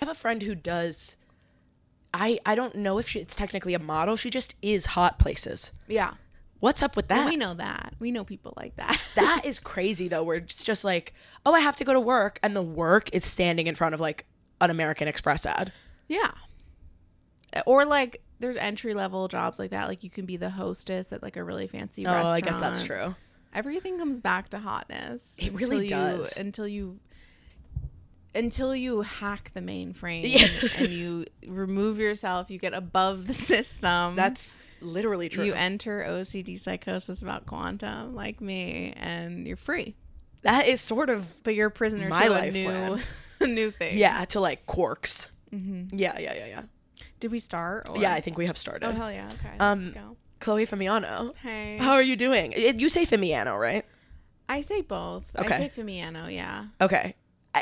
have a friend who does, I don't know if it's technically a model. She just is hot places. Yeah. What's up with that? And we know that. We know people like that. That is crazy, though, where it's just like, oh, I have to go to work, and the work is standing in front of, like, an American Express ad. Yeah. Or, like, there's entry-level jobs like that. Like, you can be the hostess at, like, a really fancy restaurant. Oh, I guess that's true. Everything comes back to hotness. It really does. Until you hack the mainframe and you remove yourself, you get above the system. That's literally true. You enter OCD psychosis about quantum, like me, and you're free. That is sort of But you're a prisoner my to life a new thing. Yeah, to like quarks. Mm-hmm. Yeah. Did we start? Or? Yeah, I think we have started. Oh, hell yeah. Okay, let's go. Chloe Fimiano. Hey. How are you doing? You say Fimiano, right? I say both. Okay. I say Fimiano, yeah. Okay.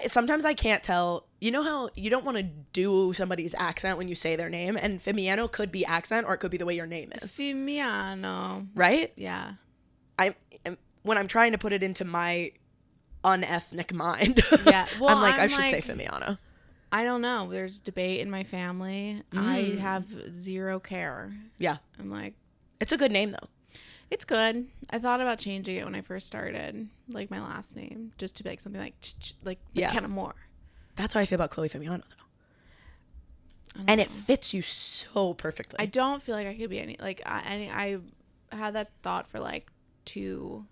Sometimes I can't tell. You know how you don't want to do somebody's accent when you say their name, and Fimiano could be accent or it could be the way your name is. Fimiano. Right? Yeah. When I'm trying to put it into my unethnic mind, yeah. Well, I'm like, I should say Fimiano. I don't know. There's debate in my family. I have zero care. Yeah. I'm like, it's a good name though. It's good. I thought about changing it when I first started, like my last name, just to be like something like McKenna Moore. That's how I feel about Chloe Fimiano though. And it fits you so perfectly. I don't feel like I could be any, like, I had that thought for like 2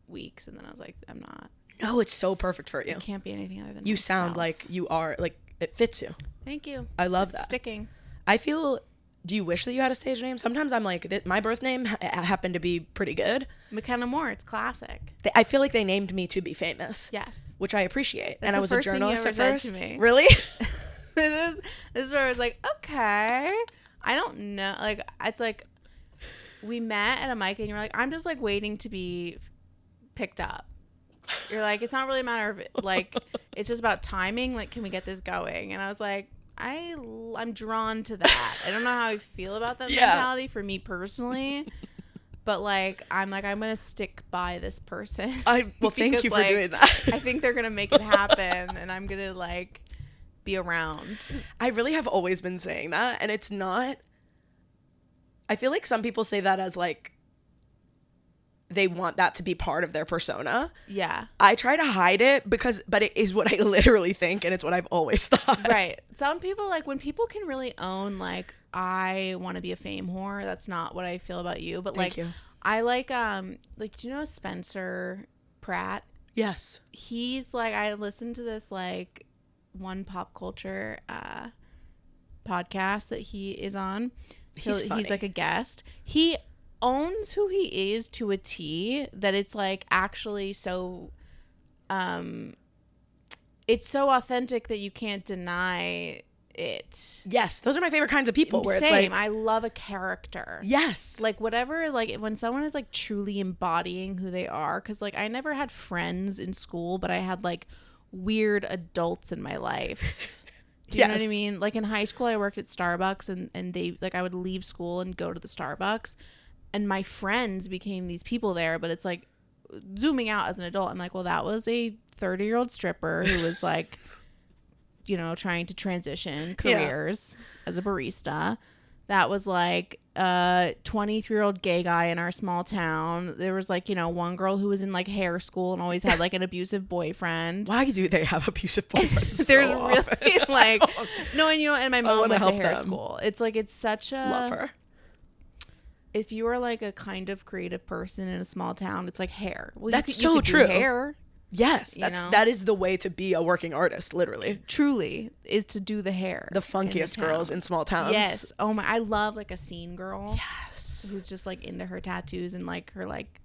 weeks, and then I was like, I'm not. No, it's so perfect for you. I can't be anything other than you myself. sound like you are, like, it fits you. Thank you. I love it's that. Sticking. I feel, do you wish that you had a stage name? Sometimes I'm like, my birth name happened to be pretty good. McKenna Moore, it's classic. I feel like they named me to be famous. Yes. Which I appreciate. That's and I was a journalist at first. To me. Really? This is where I was like, okay. I don't know. Like, it's like, we met at a mic and you're like, I'm just like waiting to be picked up. You're like, it's not really a matter of like, it's just about timing. Like, can we get this going? And I was like, I'm drawn to that. I don't know how I feel about that mentality for me personally, but like, I'm gonna stick by this person. Well, thank you for doing that. I think they're gonna make it happen, and I'm gonna like be around. I really have always been saying that, and it's not. I feel like some people say that as like they want that to be part of their persona. Yeah. I try to hide it but it is what I literally think, and it's what I've always thought. Right. Some people, like, when people can really own, like, I want to be a fame whore, that's not what I feel about you. But, Thank like, you. I like, do you know Spencer Pratt? Yes. He's, like, I listened to this, like, one pop culture podcast that he is on. He's funny. He's, like, a guest. He owns who he is to a T, that it's like actually so it's so authentic that you can't deny it. Yes, those are my favorite kinds of people where Same. it's like, I love a character. Yes. Like whatever, like when someone is like truly embodying who they are, because like I never had friends in school, but I had like weird adults in my life. Do you know what I mean? Like in high school I worked at Starbucks, and they like I would leave school and go to the Starbucks, and my friends became these people there. But it's like, zooming out as an adult, I'm like, well, that was a 30-year-old stripper who was like, you know, trying to transition careers as a barista. That was like a 23-year-old gay guy in our small town. There was like, you know, one girl who was in like hair school and always had like an abusive boyfriend. Why do they have abusive boyfriends? There's so really often? like, no, and you know, and my mom went to hair them. school. It's like, it's such a, love her. If you are like a kind of creative person in a small town, it's like hair. Well, That's you could true. Do hair. Yes, that is the way to be a working artist, literally. Truly, is to do the hair. The funkiest girls in small towns. Yes. Oh my, I love like a scene girl. Yes. Who's just like into her tattoos and like her like,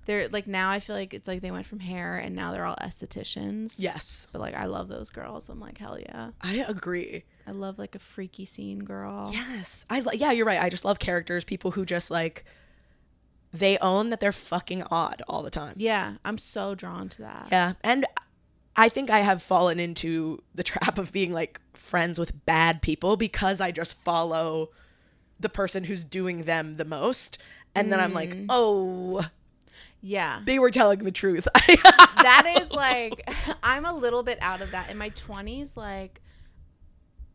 they're like, now I feel like it's like they went from hair and now they're all estheticians. Yes. But like I love those girls. I'm like, hell yeah. I agree. I love like a freaky scene girl. Yes. Yeah, you're right. I just love characters, people who just like, they own that they're fucking odd all the time. Yeah, I'm so drawn to that. Yeah, and I think I have fallen into the trap of being like friends with bad people because I just follow the person who's doing them the most, and then I'm like, oh, yeah, they were telling the truth. That is like, I'm a little bit out of that. In my 20s, like,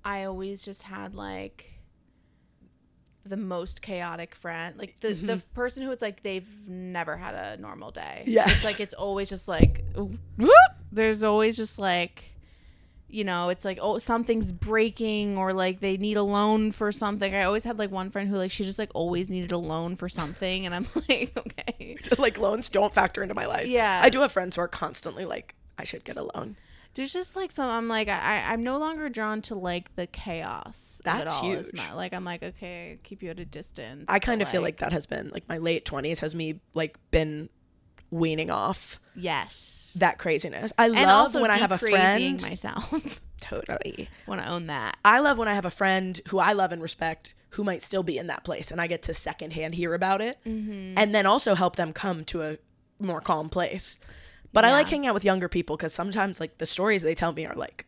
I always just had like the most chaotic friend, like the person who it's like they've never had a normal day. Yes. It's like it's always just like whoop. There's always just like, you know, it's like, oh, something's breaking, or like they need a loan for something. I always had like one friend who like she just like always needed a loan for something, and I'm like, okay, like loans don't factor into my life. Yeah, I do have friends who are constantly like, I should get a loan. There's just like some, I'm like, I'm no longer drawn to like the chaos. That's of it all. huge. Like I'm like, okay, keep you at a distance. I kind of feel like that has been like my late 20s has me like been weaning off. Yes. That craziness. I love when I have a friend. Myself. Totally. Want to own that. I love when I have a friend who I love and respect who might still be in that place, and I get to secondhand hear about it, and then also help them come to a more calm place. But I like hanging out with younger people because sometimes like the stories they tell me are like,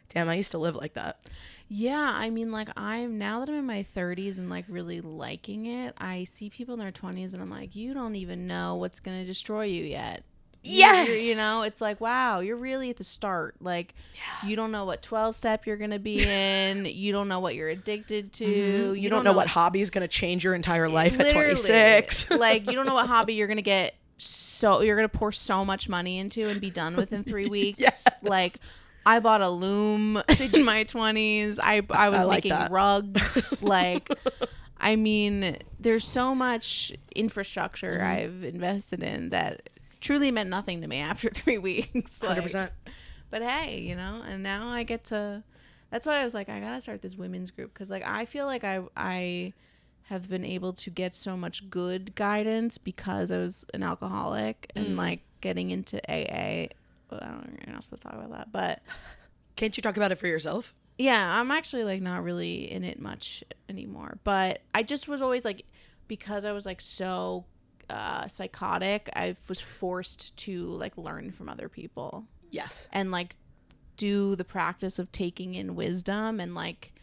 damn, I used to live like that. Yeah, I mean, like now that I'm in my 30s and like really liking it, I see people in their 20s and I'm like, you don't even know what's going to destroy you yet. Yes. You know, it's like, wow, you're really at the start. Like, you don't know what 12 step you're going to be in. You don't know what you're addicted to. You don't know what hobby is going to change your entire life at 26. Like, you don't know what hobby you're going to get. So you're going to pour so much money into and be done within 3 weeks. Yes. Like, I bought a loom in my 20s. I was making rugs. Like, I mean, there's so much infrastructure I've invested in that truly meant nothing to me after 3 weeks. Like, 100%. But hey, you know, and now I get to, that's why I was like, I got to start this women's group. Cause like, I feel like I have been able to get so much good guidance because I was an alcoholic and like getting into AA. Well, I don't know, you're not supposed to talk about that, but can't you talk about it for yourself? Yeah, I'm actually like not really in it much anymore, but I just was always like, because I was like so psychotic, I was forced to like learn from other people. Yes. And like do the practice of taking in wisdom and like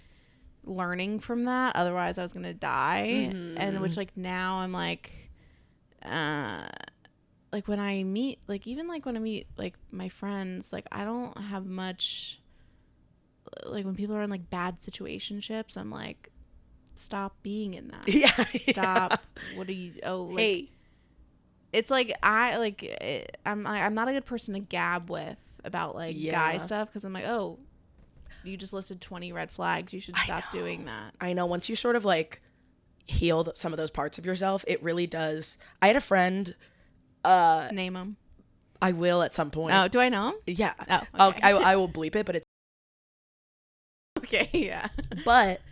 learning from that, otherwise I was gonna die. And which like now I'm like when I meet like even like when I meet like my friends, like I don't have much, like when people are in like bad situationships, I'm like, stop being in that. Stop. What are you like, hey, it's like I'm not a good person to gab with about like guy stuff, because I'm like, oh, you just listed 20 red flags, you should stop doing that. I know, once you sort of like heal some of those parts of yourself, it really does. I had a friend, name him. I will at some point. Oh, do I know him? Yeah. Oh, okay. I will bleep it, but it's okay. Yeah. But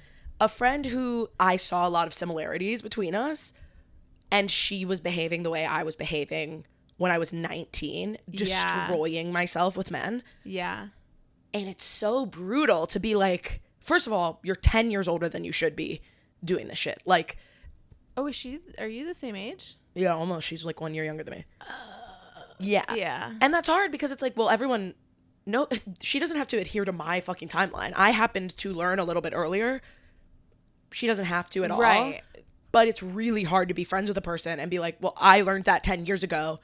a friend who I saw a lot of similarities between us, and she was behaving the way I was behaving when I was 19, destroying myself with men. Yeah. And it's so brutal to be like, first of all, you're 10 years older than you should be doing this shit. Like, oh, are you the same age? Yeah, almost. She's like 1 year younger than me. Yeah. Yeah. And that's hard because it's like, well, everyone, no, she doesn't have to adhere to my fucking timeline. I happened to learn a little bit earlier. She doesn't have to at all. Right. But it's really hard to be friends with a person and be like, well, I learned that 10 years ago.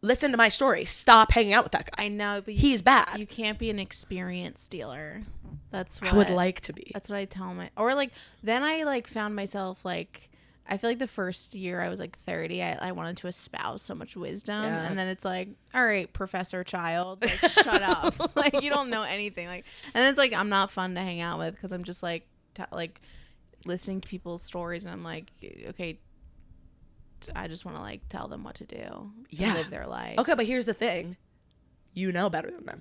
Listen to my story. Stop hanging out with that guy. I know, but he's bad. You can't be an experience stealer. That's what I would like to be. That's what I tell or like, then I like found myself like, I feel like the first year I was like 30, I wanted to espouse so much wisdom. Yeah. And then it's like, all right, Professor Child, like, shut up. Like, you don't know anything. Like, and then it's like, I'm not fun to hang out with because I'm just like, like listening to people's stories and I'm like, okay, I just want to like tell them what to do. Yeah. Live their life. Okay, but here's the thing. You know better than them.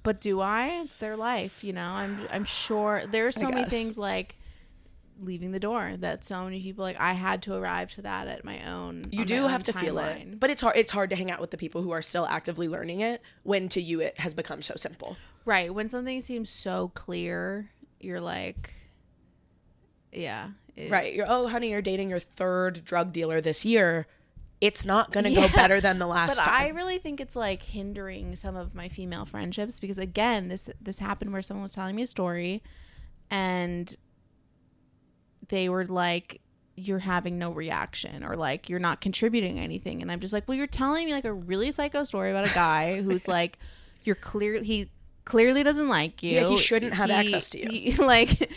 But do I? It's their life, you know? I'm sure there's so many things like leaving the door that so many people, like I had to arrive to that at my own. You do have to feel it. But it's hard to hang out with the people who are still actively learning it when to you it has become so simple. Right. When something seems so clear, you're like, yeah. Right. Honey, you're dating your third drug dealer this year. It's not going to go better than the last time. But I really think it's like hindering some of my female friendships because again, this happened where someone was telling me a story and they were like, you're having no reaction or like, you're not contributing anything. And I'm just like, well, you're telling me like a really psycho story about a guy who's like, he clearly doesn't like you. Yeah, he shouldn't have access to you. Like,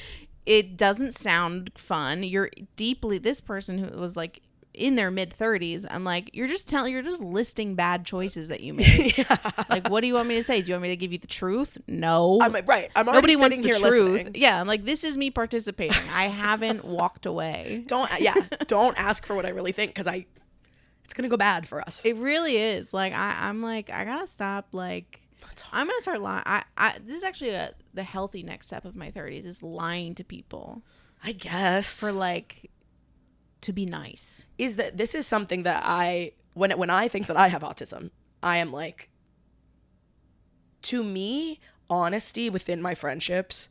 it doesn't sound fun. You're deeply, this person who was like in their mid-30s, I'm like, you're just listing bad choices that you made. Yeah. Like, what do you want me to say? Do you want me to give you the truth? No. I'm like, right. I'm already sitting here listening. Yeah, I'm like, this is me participating. I haven't walked away. Don't ask for what I really think, because it's gonna go bad for us. It really is. Like, I'm like, I gotta stop. Like, I'm gonna start lying. This is actually the healthy next step of my 30s, is lying to people. I guess, for like, to be nice. Is that this is something that when I think that I have autism, I am like, to me, honesty within my friendships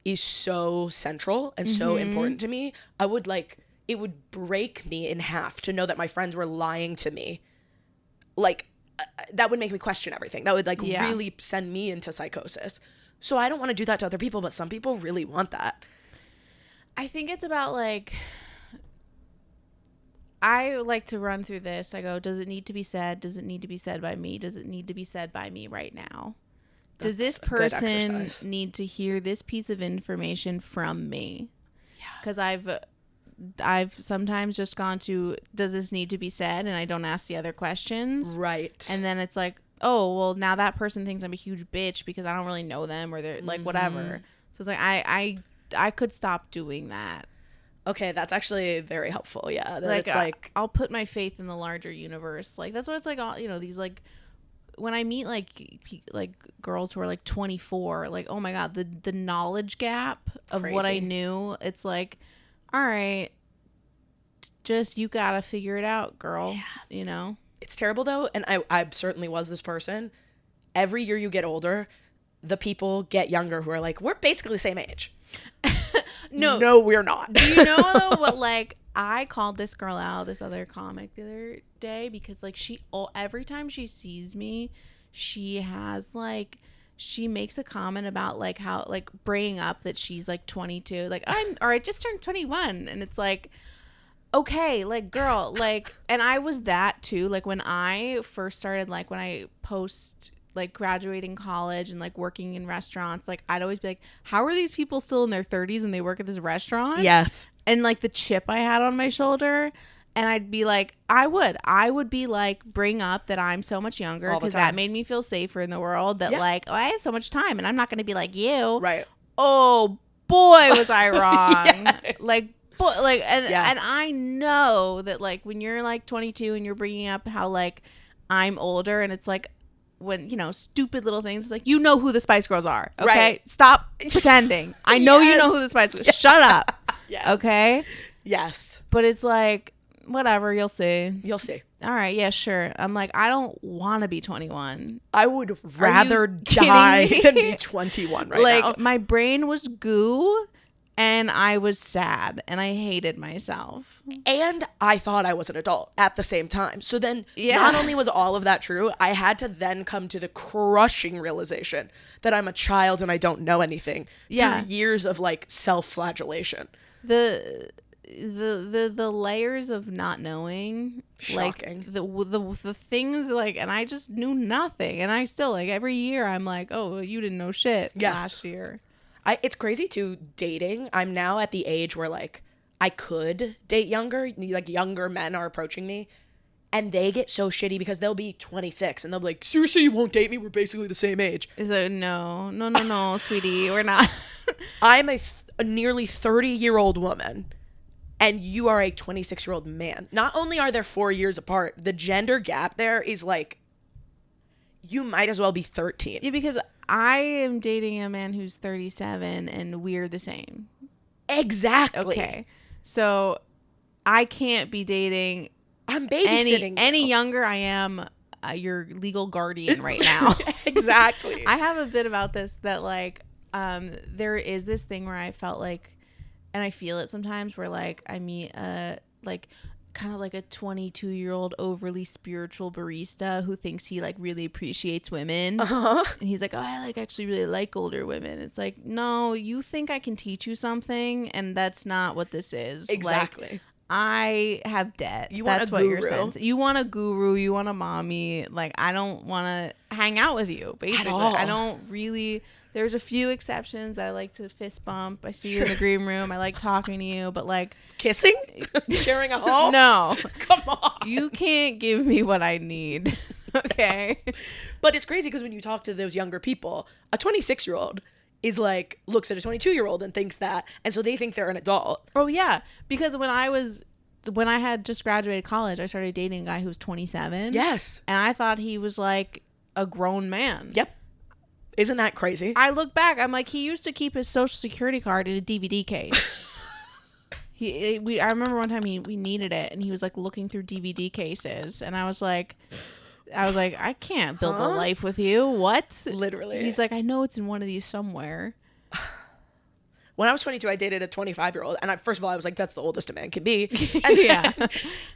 is so central and so important to me. I would like, it would break me in half to know that my friends were lying to me. Like, that would make me question everything. That would like really send me into psychosis. So I don't want to do that to other people, but some people really want that. I think it's about like, I like to run through this. I go, does it need to be said? Does it need to be said by me? Does it need to be said by me right now? Does this person need to hear this piece of information from me? Yeah. Because I've sometimes just gone to, does this need to be said? And I don't ask the other questions. Right. And then it's like, oh, well, now that person thinks I'm a huge bitch because I don't really know them, or they're like, whatever. So it's like, I could stop doing that. Okay, that's actually very helpful. Yeah, like, it's like, I'll put my faith in the larger universe. Like, that's what it's like. All, you know, these like, when I meet like girls who are like 24, like, oh my god, the knowledge gap of what I knew. It's like, all right, just, you gotta figure it out, girl. Yeah. You know, it's terrible though, and I certainly was this person. Every year you get older, the people get younger who are like, we're basically the same age. No, we're not. Do you know though what, like, I called this girl out, this other comic, the other day, because like every time she sees me, she has like, she makes a comment about like how, like, bringing up that she's like 22, like, I just turned 21, and it's like, okay, like, girl, like, and I was that too, like, when I first started, like, when I post like graduating college and like working in restaurants, like, I'd always be like, how are these people still in their 30s and they work at this restaurant? Yes. And like the chip I had on my shoulder, and I'd be like, I would be like, bring up that I'm so much younger, because that made me feel safer in the world, that like, oh, I have so much time and I'm not going to be like you. Right. Oh boy, was I wrong. Yes. Like, and I know that like when you're like 22 and you're bringing up how like I'm older, and it's like, when, you know, stupid little things, it's like, you know who the Spice Girls are, okay? Right. Stop pretending. I know you know who the Spice Girls. Shut up. Yeah. Okay? Yes. But it's like, whatever, you'll see. You'll see. All right, yeah, sure. I'm like, I don't want to be 21. I would rather die than be 21 right now. Like, my brain was goo, and I was sad, and I hated myself. And I thought I was an adult at the same time. So then, not only was all of that true, I had to then come to the crushing realization that I'm a child and I don't know anything. Through years of like self-flagellation. The layers of not knowing, shocking. Like the things, like, and I just knew nothing, and I still, like, every year I'm like, oh, you didn't know shit last year. It's crazy too, dating. I'm now at the age where like I could date younger, like younger men are approaching me, and they get so shitty because they'll be 26 and they'll be like, seriously, you won't date me? We're basically the same age. Is it no, sweetie, we're not. I'm a nearly 30-year-old woman, and you are a 26-year-old man. Not only are there 4 years apart, the gender gap there is like, you might as well be 13. Yeah, because I am dating a man who's 37 and we're the same. Exactly. Okay. So I can't be dating. I'm babysitting any younger. I am your legal guardian right now. Exactly. I have a bit about this that like there is this thing where I felt like, and I feel it sometimes, where like I meet like kind of like a 22-year-old overly spiritual barista who thinks he like really appreciates women. And he's like, oh, I like actually really like older women. It's like, no, you think I can teach you something, and that's not what this is. Exactly. Like, I have debt. You want That's a what guru. you're saying. You want a guru. You want a mommy. Like, I don't want to hang out with you, basically. At all. I don't really. There's a few exceptions. I like to fist bump. I see you in the green room. I like talking to you. But, like. Kissing? Sharing a home? No. Come on. You can't give me what I need. Okay? But it's crazy because when you talk to those younger people, a 26-year-old is like, looks at a 22-year-old and thinks that. And so they think they're an adult. Oh, yeah. Because when I had just graduated college, I started dating a guy who was 27. Yes. And I thought he was like a grown man. Yep. Isn't that crazy? I look back, I'm like, he used to keep his social security card in a DVD case. I remember one time we needed it, and he was like looking through DVD cases, and I was like, I can't build a life with you. What? Literally. He's like, I know it's in one of these somewhere. When I was 22, I dated a 25-year-old. And first of all, I was like, that's the oldest a man can be. And Yeah.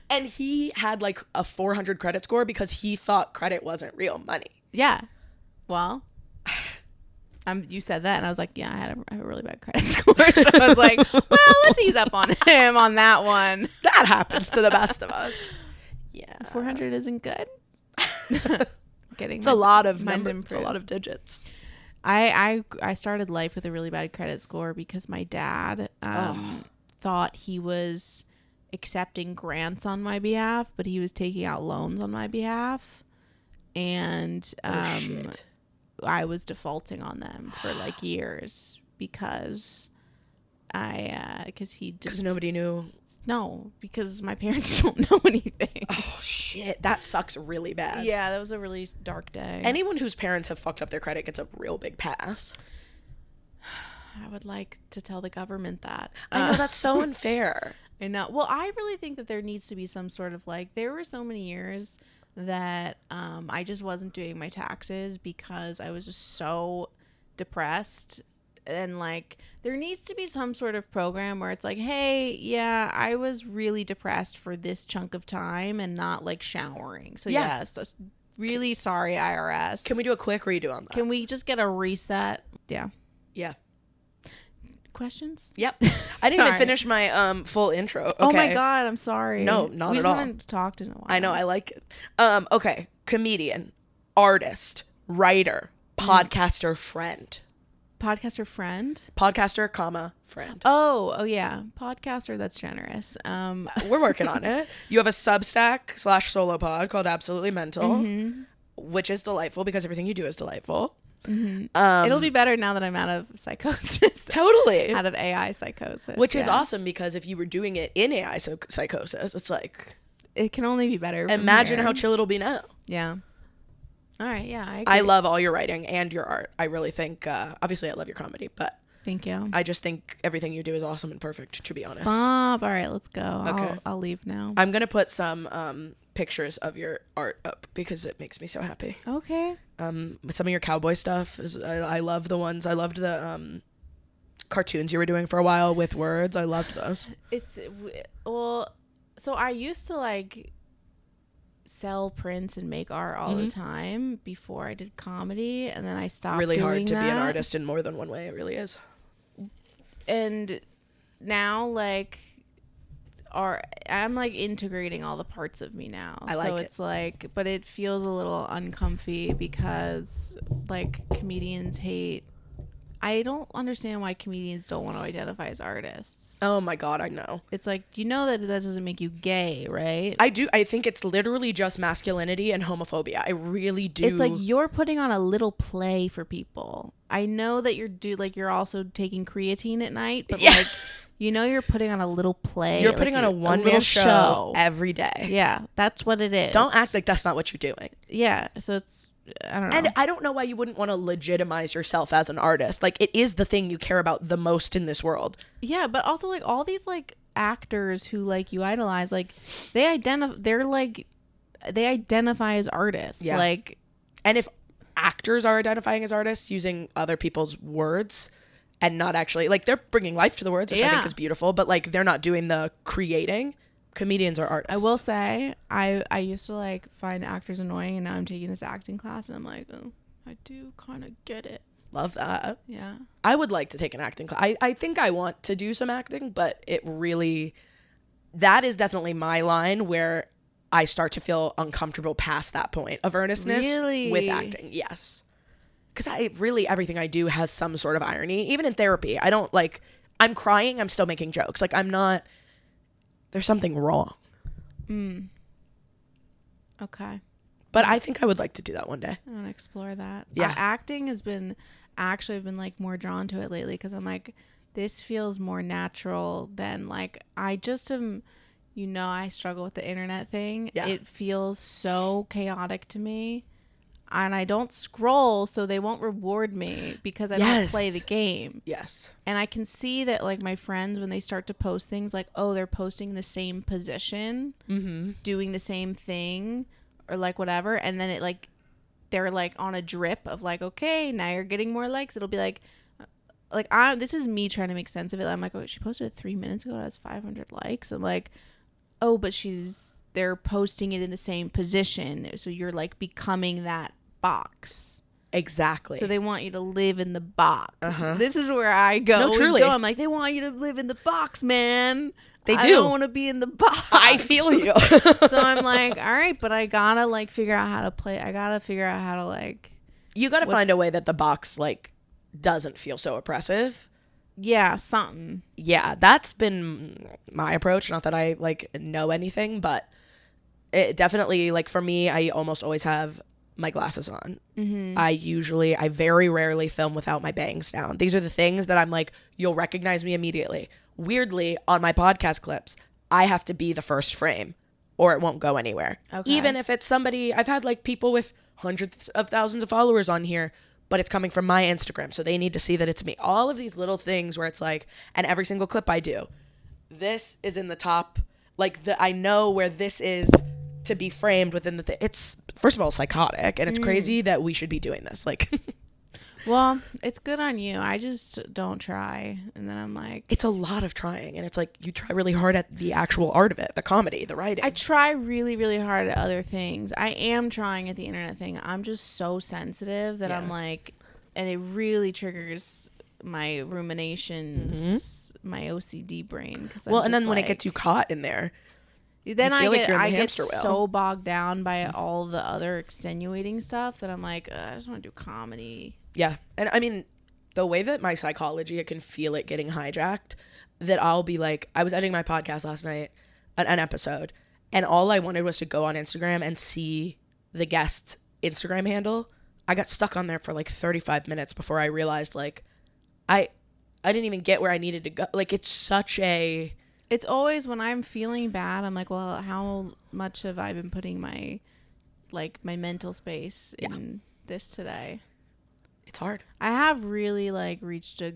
And he had like a 400 credit score because he thought credit wasn't real money. Yeah. Well, you said that, and I was like, yeah, I have a really bad credit score. So I was like, well, let's ease up on him on that one. That happens to the best of us. Yeah. 400 isn't good. It's a lot of numbers. It's a lot of digits. I started life with a really bad credit score because my dad thought he was accepting grants on my behalf, but he was taking out loans on my behalf, and I was defaulting on them for like years because nobody knew. No, because my parents don't know anything. Oh shit, that sucks really bad. Yeah, that was a really dark day. Anyone whose parents have fucked up their credit gets a real big pass. I would like to tell the government that. I know, that's so unfair. I know. Well, I really think that there needs to be some sort of like, there were so many years that I just wasn't doing my taxes because I was just so depressed. And like, there needs to be some sort of program where it's like, hey, yeah, I was really depressed for this chunk of time and not like showering. So yeah, so really sorry, IRS. Can we do a quick redo on that? Can we just get a reset? Yeah. Yeah. Questions? Yep. I didn't even finish my full intro. Okay. Oh my God, I'm sorry. No, not at all. We just haven't talked in a while. I know, I like it. Okay. Comedian, artist, writer, podcaster, friend. Podcaster friend? Podcaster, comma, friend. Oh yeah. Podcaster, that's generous. We're working on it. You have a Substack / solo pod called Absolutely Mental, which is delightful because everything you do is delightful. Mm-hmm. It'll be better now that I'm out of psychosis. Totally. Out of AI psychosis. Which is awesome because if you were doing it in AI psychosis, it's like... It can only be better. Imagine how chill it'll be now. Yeah. All right, yeah. I love all your writing and your art. I really think, obviously I love your comedy, but... Thank you. I just think everything you do is awesome and perfect, to be honest. Stop. All right, let's go. Okay. I'll leave now. I'm going to put some pictures of your art up because it makes me so happy. Okay. Some of your cowboy stuff, I love the ones. I loved the cartoons you were doing for a while with words. I loved those. So I used to like sell prints and make art all the time before I did comedy, and then I stopped. Really doing hard to that. be an artist in more than one way. It really is. And now like I'm like integrating all the parts of me now. I like so it. it's like, but it feels a little uncomfy because like comedians hate. I don't understand why comedians don't want to identify as artists. Oh my God, I know. It's like, you know that doesn't make you gay, right? I do. I think it's literally just masculinity and homophobia. I really do. It's like you're putting on a little play for people. I know that you're also taking creatine at night, but like, you know, you're putting on a little play. You're putting on a one-man show every day. Yeah, that's what it is. Don't act like that's not what you're doing. Yeah, so it's... I don't know. And I don't know why you wouldn't want to legitimize yourself as an artist. Like, it is the thing you care about the most in this world. Yeah, but also like all these like actors who like you idolize, like they identify as artists. Yeah. Like, and if actors are identifying as artists using other people's words and not actually like they're bringing life to the words, which I think is beautiful, but like they're not doing the creating. Comedians are artists. I will say, I used to like find actors annoying, and now I'm taking this acting class, and I'm like, oh, I do kind of get it. Love that. Yeah. I would like to take an acting class. I think I want to do some acting, but it really that is definitely my line where I start to feel uncomfortable past that point of earnestness with acting. Yes. Because everything I do has some sort of irony. Even in therapy, I don't like, I'm crying, I'm still making jokes. Like, I'm not, there's something wrong. Okay. But I think I would like to do that one day. I want to explore that. Yeah. Acting has been, actually, I've been like more drawn to it lately because I'm like, this feels more natural than like, I just am, I struggle with the internet thing. Yeah. It feels so chaotic to me. And I don't scroll, so they won't reward me because I don't play the game. Yes. And I can see that, like, my friends, when they start to post things like, oh, they're posting the same position, doing the same thing, or, like, whatever. And then it, like, they're, like, on a drip of, like, okay, now you're getting more likes. It'll be, like, this is me trying to make sense of it. I'm like, oh, she posted it 3 minutes ago. It has 500 likes. I'm like, oh, but they're posting it in the same position. So you're like becoming that box. Exactly. So they want you to live in the box. This is where I go. No, truly. I'm like, they want you to live in the box, man. They do. I don't want to be in the box. I feel you. So I'm like, all right, but I gotta like figure out how to play. I gotta figure out how to like. You gotta find a way that the box like doesn't feel so oppressive. Yeah, something. Yeah, that's been my approach. Not that I like know anything, but it definitely, like, for me, I almost always have my glasses on. I very rarely film without my bangs down. These are the things that I'm like, you'll recognize me immediately. Weirdly, on my podcast clips, I have to be the first frame or it won't go anywhere. Okay. Even if it's somebody, I've had like people with hundreds of thousands of followers on here, but it's coming from my Instagram, so they need to see that it's me. All of these little things where it's like, and every single clip I do, this is in the top, like, I know where this is to be framed within the it's, first of all, psychotic, and it's crazy that we should be doing this. Like, well, it's good on you. I just don't try, and then I'm like, it's a lot of trying, and it's like you try really hard at the actual art of it, the comedy, the writing. I try really, really hard at other things. I am trying at the internet thing. I'm just so sensitive that I'm like, and it really triggers my ruminations, my OCD brain. Well, and then when it gets you caught in there, then I get so bogged down by all the other extenuating stuff that I'm like, I just want to do comedy. Yeah. And I mean, the way that my psychology, I can feel it getting hijacked, that I'll be like, I was editing my podcast last night, an episode, and all I wanted was to go on Instagram and see the guest's Instagram handle. I got stuck on there for like 35 minutes before I realized, like, I didn't even get where I needed to go. Like, it's always when I'm feeling bad, I'm like, well, how much have I been putting my mental space in this today? It's hard. I have really like reached a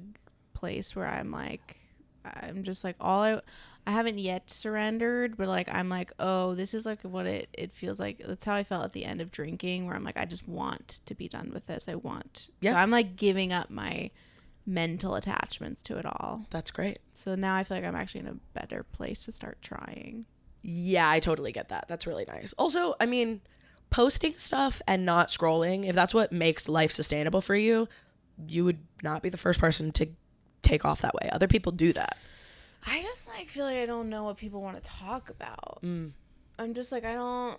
place where I'm just like, I haven't yet surrendered, but like, I'm like, oh, this is like what it feels like. That's how I felt at the end of drinking, where I'm like, I just want to be done with this. So I'm like giving up my mental attachments to it all. That's great. So now I feel like I'm actually in a better place to start trying. Yeah, I totally get that. That's really nice. Also, I mean, posting stuff and not scrolling, if that's what makes life sustainable for you, you would not be the first person to take off that way. Other people do that. I just like feel like I don't know what people want to talk about. I'm just like, I don't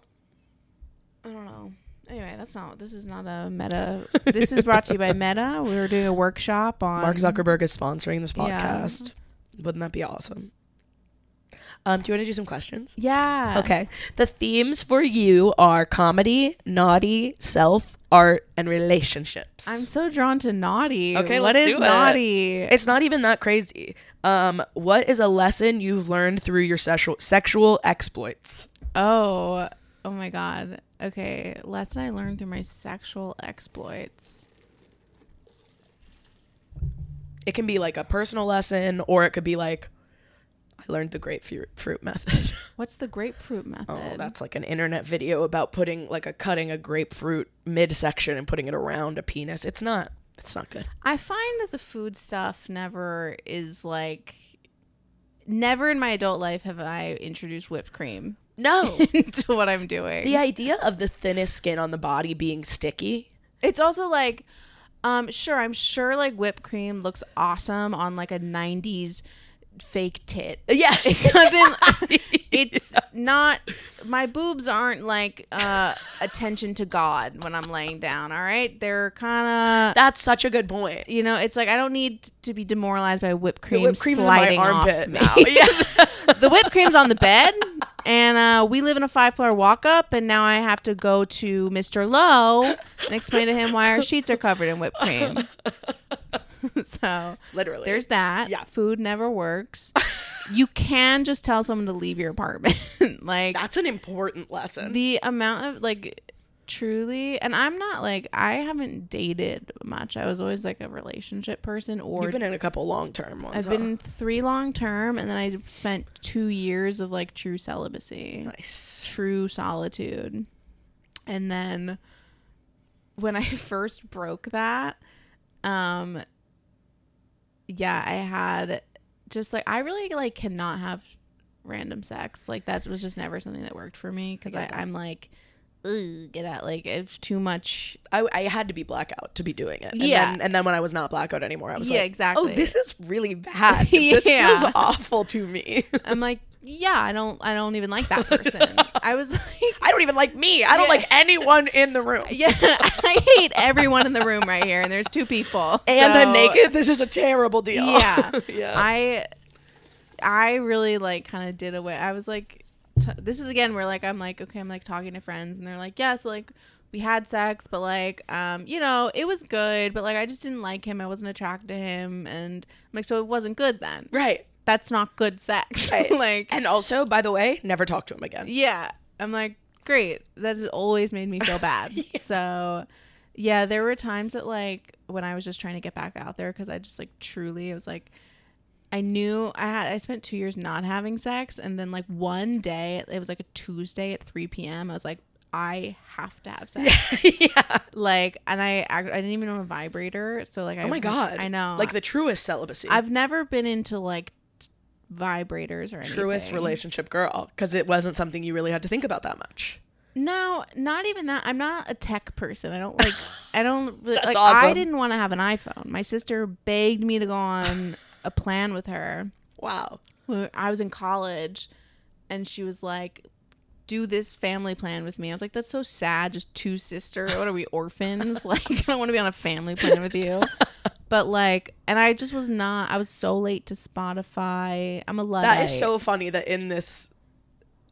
know. Anyway, this is not a Meta. This is brought to you by Meta. We were doing a workshop on... Mark Zuckerberg is sponsoring this podcast. Yeah. Wouldn't that be awesome? Do you want to do some questions? Yeah. Okay. The themes for you are comedy, naughty, self, art, and relationships. I'm so drawn to naughty. Okay, what is naughty? It's not even that crazy. What is a lesson you've learned through your sexual exploits? Oh my God. Okay, lesson I learned through my sexual exploits. It can be like a personal lesson, or it could be like, I learned the grapefruit method. What's the grapefruit method? Oh, that's like an internet video about cutting a grapefruit midsection and putting it around a penis. It's not good. I find that the food stuff never in my adult life have I introduced whipped cream. No. into what I'm doing. The idea of the thinnest skin on the body being sticky. It's also like, I'm sure like whipped cream looks awesome on like a 90s fake tit. Yeah. It doesn't, it's not, my boobs aren't like attention to God when I'm laying down, all right? They're kind of... That's such a good point. You know, it's like I don't need to be demoralized by whipped cream Whipped cream's sliding in my off armpit me. now. Yeah. The whipped cream's on the bed, and we live in a 5-floor walk-up, and now I have to go to Mr. Lowe and explain to him why our sheets are covered in whipped cream. So literally, there's that. Yeah. Food never works. You can just tell someone to leave your apartment. Like, that's an important lesson. The amount of like, truly, and I'm not like, I haven't dated much. I was always like a relationship person. Or you've been in a couple long-term ones. I've been in 3 long-term, and then I spent 2 years of like true celibacy. Nice. True solitude. And then when I first broke that, yeah, I had just like, I really like cannot have random sex. Like, that was just never something that worked for me, because I'm like, ugh, get out. Like, it's too much. I had to be blackout to be doing it. Yeah. And then when I was not blackout anymore, I was like, exactly. oh, this is really bad. This feels awful to me. I'm like, yeah, I don't even like that person. I was like, I don't even like me. I don't like anyone in the room. Yeah, I hate everyone in the room right here, and there's 2 people. And I'm naked. This is a terrible deal. Yeah. Yeah. I really like kind of did away. I was like, this is again where like I'm like, okay, I'm like talking to friends, and they're like, yeah, so like we had sex, but like you know, it was good, but like I just didn't like him. I wasn't attracted to him, and I'm like, so it wasn't good then. Right. That's not good sex. Right. Like, and also, by the way, never talk to him again. Yeah. I'm like, great. That has always made me feel bad. Yeah. So yeah, there were times that like when I was just trying to get back out there, because I just like truly, it was like, I knew I spent 2 years not having sex, and then like one day, it was like a Tuesday at 3 p.m. I was like, I have to have sex. Yeah. Like, and I didn't even own a vibrator, so like, oh my God, I know, like the truest celibacy. I've never been into like vibrators or anything. Truest relationship girl, because it wasn't something you really had to think about that much. No, not even that. I'm not a tech person. I don't like. I don't That's like. awesome. I didn't want to have an iPhone. My sister begged me to go on a plan with her. Wow. I was in college, and she was like, "Do this family plan with me." I was like, "That's so sad. Just 2 sisters. What are we, orphans? Like, I don't want to be on a family plan with you." But like, and I just was not. I was so late to Spotify. I'm a Luddite. That is so funny that in this,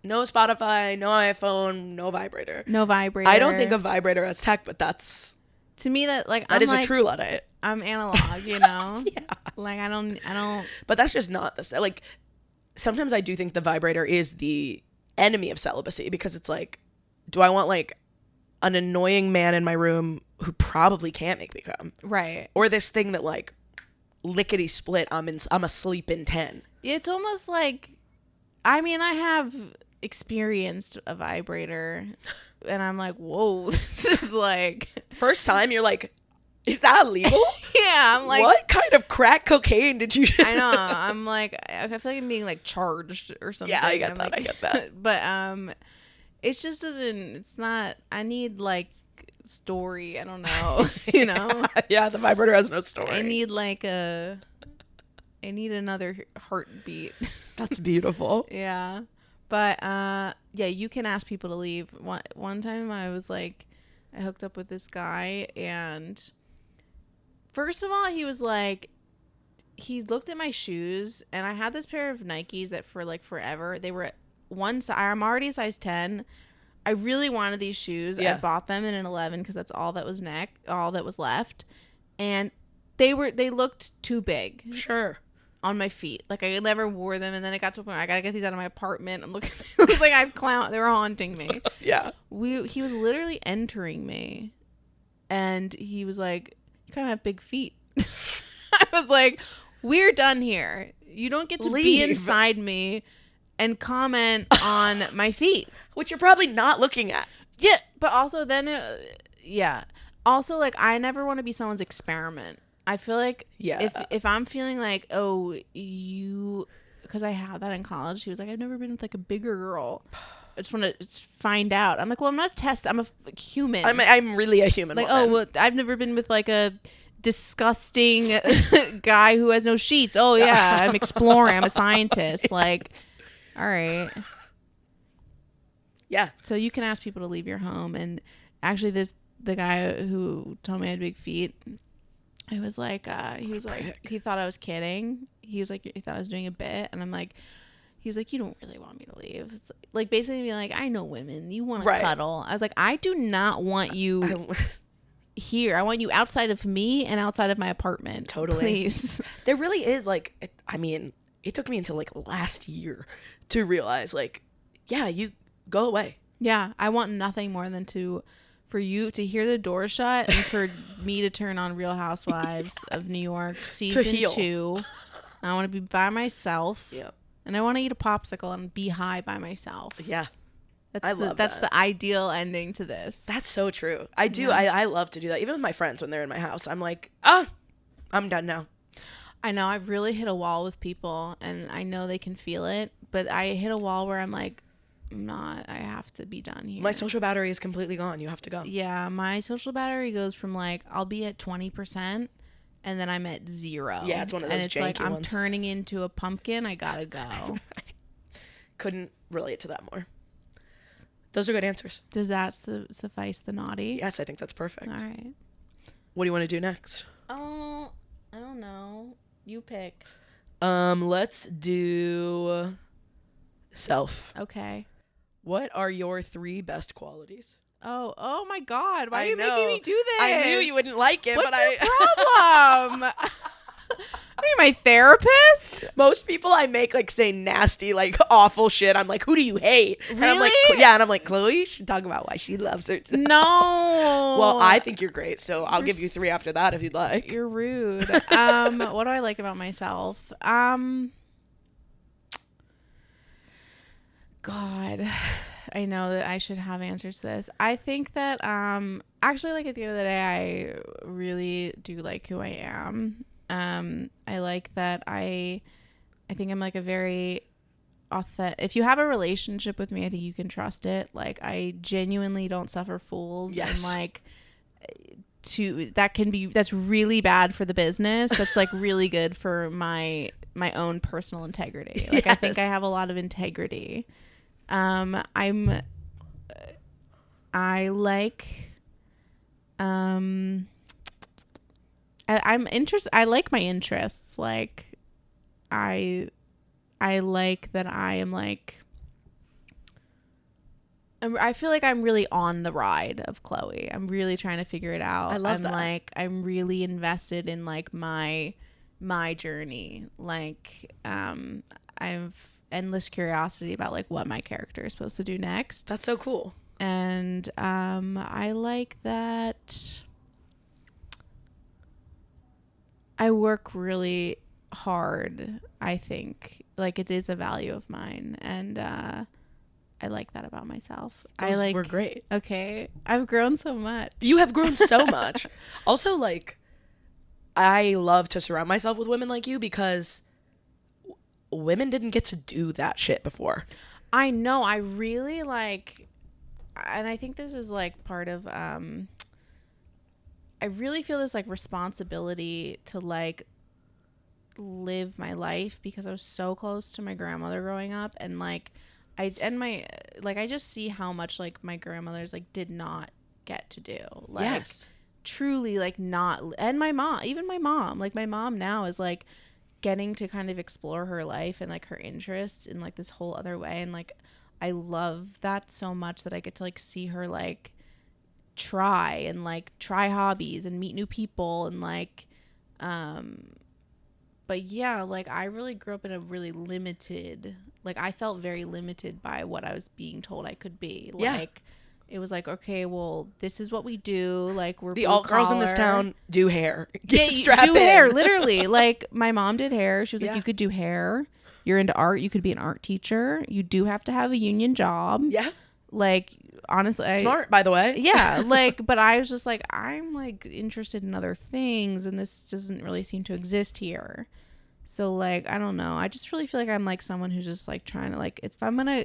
no Spotify, no iPhone, no vibrator. No vibrator. I don't think of vibrator as tech, but that's, to me, that like, that is like, a true Luddite. I'm analog, you know. Yeah. Like, I don't. But that's just not the like. Sometimes I do think the vibrator is the enemy of celibacy, because it's like, do I want like an annoying man in my room who probably can't make me come? Right. Or this thing that like lickety split, I'm asleep in 10. It's almost like, I mean, I have experienced a vibrator, and I'm like, whoa, this is like, first time you're like, is that illegal? yeah, I'm like, what kind of crack cocaine did you I know, I'm like, I feel like I'm being like charged or something. Yeah, I get that. Like, I get that. But it just doesn't, it's not, I need like story, I don't know. You know. Yeah, the vibrator has no story. I need like I need another heartbeat. That's beautiful. Yeah. But yeah, you can ask people to leave. One time I was like, I hooked up with this guy, and first of all, he was like, he looked at my shoes, and I had this pair of Nikes that for like forever, they were one size. I'm already a size 10. I really wanted these shoes. Yeah. I bought them in an 11 because that's all that was left, and they looked too big. Sure. On my feet. Like, I never wore them, and then it got to a point where I gotta get these out of my apartment. I'm looking, it was like they were haunting me. Yeah. He was literally entering me, and he was like, "You kind of have big feet." I was like, "We're done here. You don't get to be inside me and comment on my feet." Which you're probably not looking at. Yeah, but also then, yeah. Also, like, I never want to be someone's experiment. I feel like if I'm feeling like, oh, because I had that in college, he was like, I've never been with like a bigger girl. I just want to find out. I'm like, well, I'm not a test. I'm a human. I'm really a human. Like, woman. oh, well, I've never been with like a disgusting guy who has no sheets. Oh yeah, I'm exploring. I'm a scientist. Like, all right. Yeah. So you can ask people to leave your home. And actually, the guy who told me I had big feet, I was like, he thought I was kidding. He was like, he thought I was doing a bit, and I'm like, he's like, you don't really want me to leave. It's like basically being like, I know women. You want to cuddle. I was like, I do not want you here. I want you outside of me and outside of my apartment. Totally. Please. There really is like, I mean, it took me until like last year to realize like, yeah, you go away. Yeah. I want nothing more than for you to hear the door shut and for me to turn on Real Housewives of New York season 2. I want to be by myself. Yep. And I want to eat a popsicle and be high by myself. Yeah. That's the ideal ending to this. That's so true. I do. Yeah. I love to do that. Even with my friends when they're in my house, I'm like, I'm done now. I know. I've really hit a wall with people, and I know they can feel it. But I hit a wall where I'm like, I have to be done here. My social battery is completely gone. You have to go. Yeah. My social battery goes from like, I'll be at 20%. And then I'm at 0. Yeah, it's one of those janky ones. And it's like, I'm ones. turning into a pumpkin. I gotta go. Couldn't relate to that more. Those are good answers. Does that suffice the naughty? Yes, I think that's perfect. All right. What do you want to do next? Oh, I don't know. You pick. Let's do self. Okay. What are your 3 best qualities? Oh my God. Why are you making me do this? I knew you wouldn't like it. What's your problem? Are you my therapist? Most people I make like say nasty, like awful shit. I'm like, who do you hate? Really? And I'm like, yeah. And I'm like, Chloe should talk about why she loves her. No. Well, I think you're great. So I'll give you 3 after that if you'd like. You're rude. What do I like about myself? God, I know that I should have answers to this. I think that actually, like, at the end of the day, I really do like who I am. I like that I think I'm like a very authentic. If you have a relationship with me, I think you can trust it. Like, I genuinely don't suffer fools. Yes. And like, that's really bad for the business. That's like really good for my own personal integrity. Like, yes. I think I have a lot of integrity. I'm interested. I like my interests. Like, I like that I am like, I feel like I'm really on the ride of Chloe. I'm really trying to figure it out. I love that. Like, I'm really invested in like my journey. Like, I've endless curiosity about like what my character is supposed to do next. That's so cool. And I like that I work really hard. I think like it is a value of mine, and I like that about myself. We're great. Okay, I've grown so much. You have grown so much. Also, like, I love to surround myself with women like you because women didn't get to do that shit before. I know. I really like, and I think this is like part of I really feel this like responsibility to like live my life because I was so close to my grandmother growing up, and like I just see how much like my grandmothers like did not get to do. Like, yes. Truly like not. And my mom, even my mom, like my mom now is like getting to kind of explore her life and like her interests in like this whole other way, and like I love that so much that I get to like see her like try hobbies and meet new people and like but yeah, like I really grew up in a really limited, like I felt very limited by what I was being told I could be. Like it was like, okay, well, this is what we do. Like, we're the alt girls in this town do hair. Do hair, literally. Like, my mom did hair. She was like, you could do hair. You're into art. You could be an art teacher. You do have to have a union job. Yeah. Like, honestly, smart, by the way. Yeah. Like, but I was just like, I'm like interested in other things, and this doesn't really seem to exist here. So like, I don't know. I just really feel like I'm like someone who's just like trying to like, I'm gonna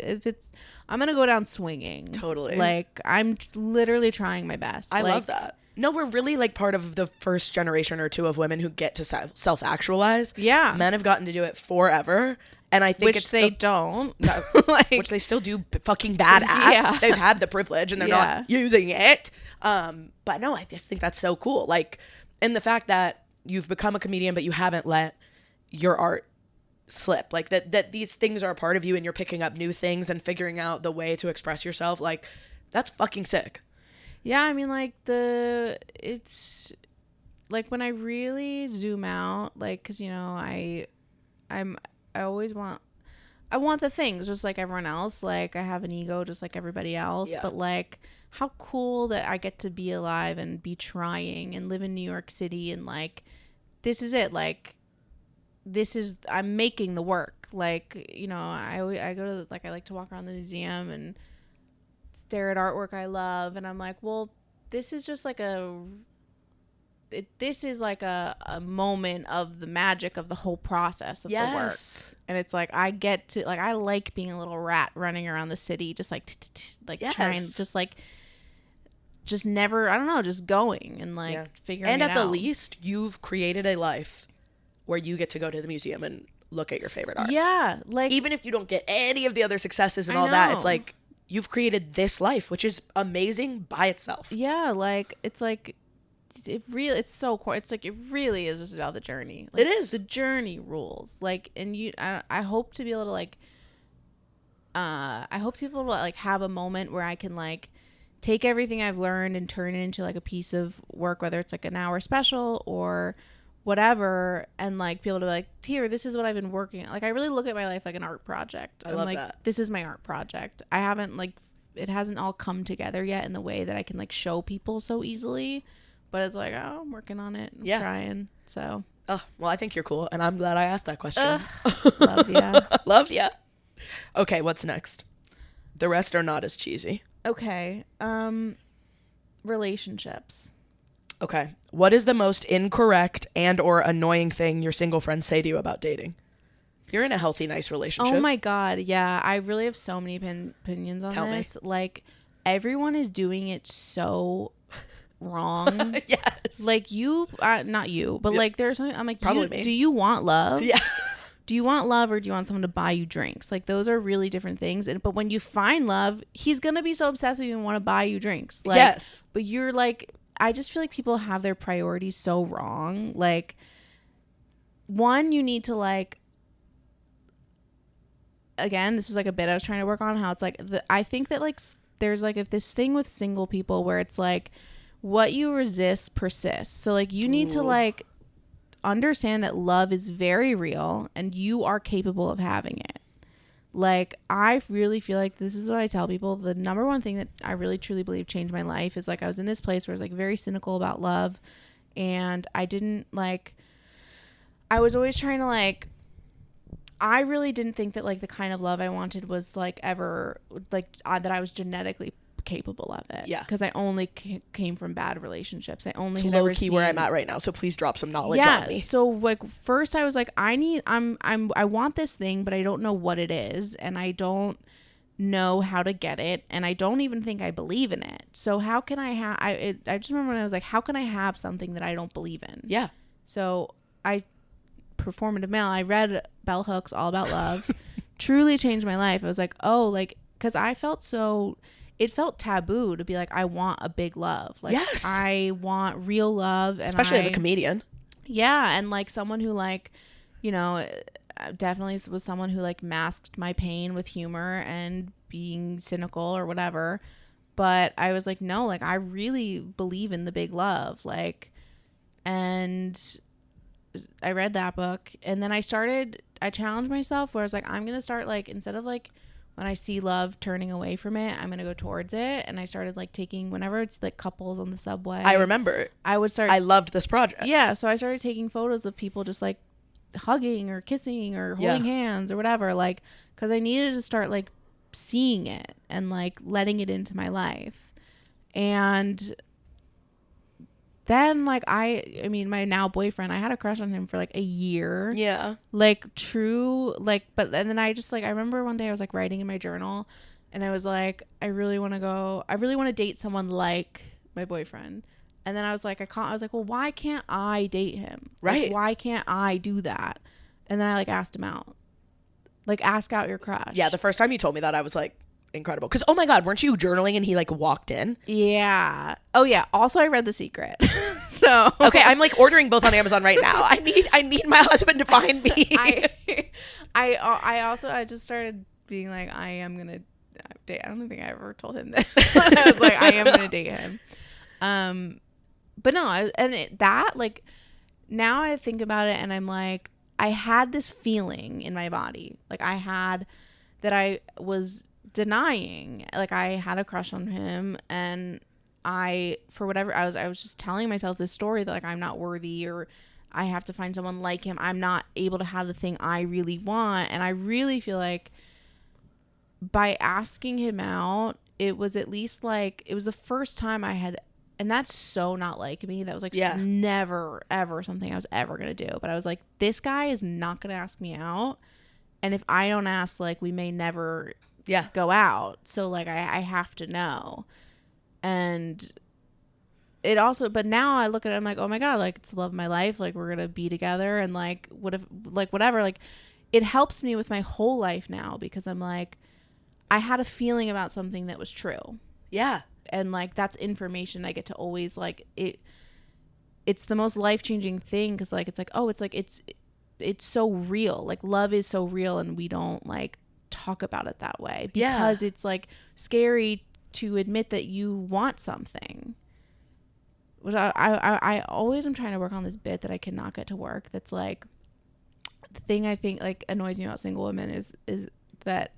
go down swinging. Totally. Like, I'm literally trying my best. I like, love that. No, we're really like part of the first generation or two of women who get to self-actualize. Yeah. Men have gotten to do it forever. And I think which they don't. like, which they still do fucking bad at. Yeah. They've had the privilege and they're not using it. But no, I just think that's so cool. Like, and the fact that you've become a comedian, but you haven't let your art slip. Like that these things are a part of you and you're picking up new things and figuring out the way to express yourself. Like, that's fucking sick. Yeah, I mean, like, it's, like, when I really zoom out, like, because, you know, I always want the things just like everyone else. Like, I have an ego just like everybody else. Yeah. But, like, how cool that I get to be alive and be trying and live in New York City and, like, this is it. Like, I'm making the work. Like, you know, I go to, like, I like to walk around the museum and stare at artwork I love, and I'm like, well, this is just like a moment of the magic of the whole process of the work. And it's like, I get to, like, I like being a little rat running around the city, just like trying, just never, I don't know, just going and like figuring it out. And at the least, you've created a life where you get to go to the museum and look at your favorite art. Yeah, like, even if you don't get any of the other successes and all that, it's like, you've created this life, which is amazing by itself. Yeah, like, it's like, it's so cool. It's like, it really is just about the journey. Like, it is. The journey rules. Like, and I hope to be able to, like, I hope to be able to, like, have a moment where I can, like, take everything I've learned and turn it into, like, a piece of work, whether it's, like, an hour special or whatever, and, like, be able to be like, here, this is what I've been working on. Like, I really look at my life like an art project. I love like, that. This is my art project. I haven't, like, it hasn't all come together yet in the way that I can, like, show people so easily, but it's like, oh, I'm working on it. I'm trying. So. Oh, well, I think you're cool, and I'm glad I asked that question. Love ya. Love ya. Okay, what's next? The rest are not as cheesy. Okay. Relationships. Okay. What is the most incorrect and or annoying thing your single friends say to you about dating? You're in a healthy, nice relationship. Oh my God. Yeah. I really have so many opinions on this. Like, everyone is doing it so wrong. Yes. Like, you, not you, but like, there's something, I'm like, probably me. Do you want love? Yeah. Do you want love or do you want someone to buy you drinks? Like, those are really different things. But when you find love, he's going to be so obsessed with you and want to buy you drinks. Like, yes. But you're like, I just feel like people have their priorities so wrong. Like, one, you need to, like, again, this was like a bit I was trying to work on, how it's like, I think that, like, there's like this thing with single people where it's like, what you resist persists. So, like, you need to, like, understand that love is very real and you are capable of having it. Like, I really feel like this is what I tell people. The number one thing that I really truly believe changed my life is, like, I was in this place where I was, like, very cynical about love, and I didn't, like, I was always trying to, like, I really didn't think that, like, the kind of love I wanted was, like, ever, like, that I was genetically capable of it. Yeah. Because I only came from bad relationships. I only had low ever key seen where I'm at right now. So please drop some knowledge on me. So, like, first I was like, I want this thing, but I don't know what it is, and I don't know how to get it, and I don't even think I believe in it. So how can I have? I just remember when I was like, how can I have something that I don't believe in? Yeah. So I performative male. I read Bell Hooks All About Love. Truly changed my life. I was like, oh, like, because I felt so. It felt taboo to be like, I want a big love. Like, yes. I want real love. And especially as a comedian. Yeah. And, like, someone who, like, you know, definitely was someone who, like, masked my pain with humor and being cynical or whatever. But I was like, no, like, I really believe in the big love. Like, and I read that book. And then I challenged myself where I was like, I'm going to start, like, instead of, like, when I see love turning away from it, I'm going to go towards it. And I started, like, taking, whenever it's, like, couples on the subway. I remember. I loved this project. Yeah. So I started taking photos of people just, like, hugging or kissing or holding hands or whatever. Like, because I needed to start, like, seeing it and, like, letting it into my life. And then, like, I mean, my now boyfriend, I had a crush on him for, like, a year. Yeah. Like, true, like, but, and then I just, like, I remember one day I was, like, writing in my journal, and I was like, I really want to date someone like my boyfriend. And then I was like, I was like, well, why can't I date him? Right. Like, why can't I do that? And then I like asked him out. Like, ask out your crush. Yeah, the first time you told me that, I was like, incredible. Because, oh my God, weren't you journaling and he like walked in? Yeah. Oh yeah. Also, I read The Secret. So okay, I'm like ordering both on Amazon right now. I need my husband to find me. I just started being like, I am gonna date. I don't think I ever told him that. I was like, I am gonna date him. But no, that like, now I think about it and I'm like, I had this feeling in my body, like I had that I was denying, like I had a crush on him, and I, for whatever, I was just telling myself this story that like I'm not worthy, or I have to find someone like him. I'm not able to have the thing I really want. And I really feel like by asking him out, it was at least like, it was the first time I had, and that's so not like me. That was like never, ever something I was ever going to do. But I was like, this guy is not going to ask me out. And if I don't ask, like, we may never go out. So like, I have to know. And it also, but now I look at it, I'm like, oh my God, like it's the love of my life. Like we're going to be together. And like, what if, like, whatever, like it helps me with my whole life now, because I'm like, I had a feeling about something that was true. Yeah. And like, that's information I get to always like it's the most life-changing thing. Cause like, it's like, oh, it's like, it's so real. Like love is so real. And we don't like talk about it that way because it's like scary to admit that you want something. Which I always am trying to work on this bit that I cannot get to work. That's like the thing I think like annoys me about single women is that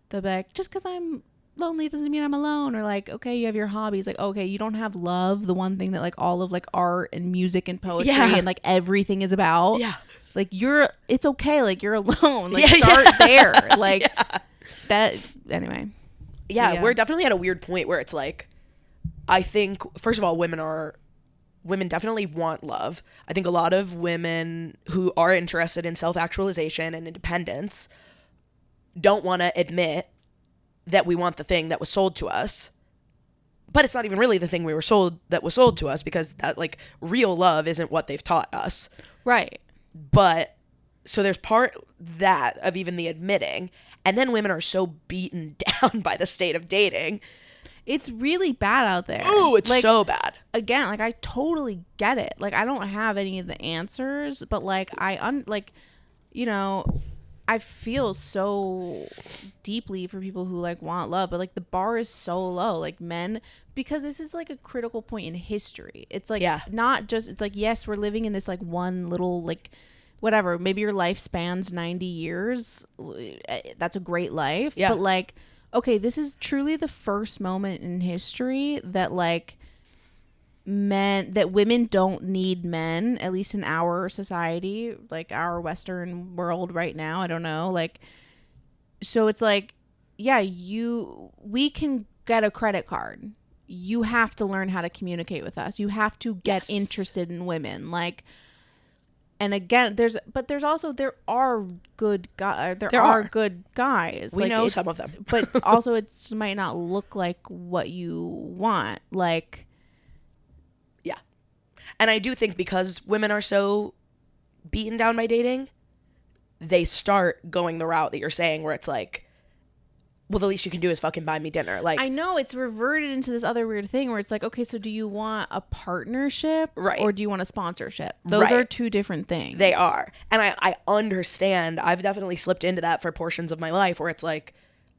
they'll be like, just because I'm lonely doesn't mean I'm alone. Or like, okay, you have your hobbies. Like, okay, you don't have love, the one thing that like all of like art and music and poetry and like everything is about. Yeah. Like it's okay. Like you're alone. Like start there. Like that. Anyway. Yeah, we're definitely at a weird point where it's like, I think, first of all, women definitely want love. I think a lot of women who are interested in self-actualization and independence don't want to admit that we want the thing that was sold to us. But it's not even really the thing that was sold to us, because that like real love isn't what they've taught us. Right. But so there's part that of even the admitting, and then women are so beaten down by the state of dating. It's really bad out there. Ooh, it's like, so bad. Again, like I totally get it. Like I don't have any of the answers, but like you know, I feel so deeply for people who like want love, but like the bar is so low, like men, because this is like a critical point in history. It's like not just, it's like, yes, we're living in this like one little like whatever, maybe your life spans 90 years. That's a great life. Yeah. But like, okay, this is truly the first moment in history that like women don't need men, at least in our society, like our Western world right now. I don't know. Like, so it's like, yeah, we can get a credit card. You have to learn how to communicate with us. You have to get interested in women. Like, and again, there are good guys. There are good guys. We like, know some of them. But also it might not look like what you want. Like, yeah. And I do think because women are so beaten down by dating, they start going the route that you're saying, where it's like, well, the least you can do is fucking buy me dinner. Like, I know it's reverted into this other weird thing where it's like, okay, so do you want a partnership, right, or do you want a sponsorship? Those are two different things. They are. And I understand. I've definitely slipped into that for portions of my life where it's like,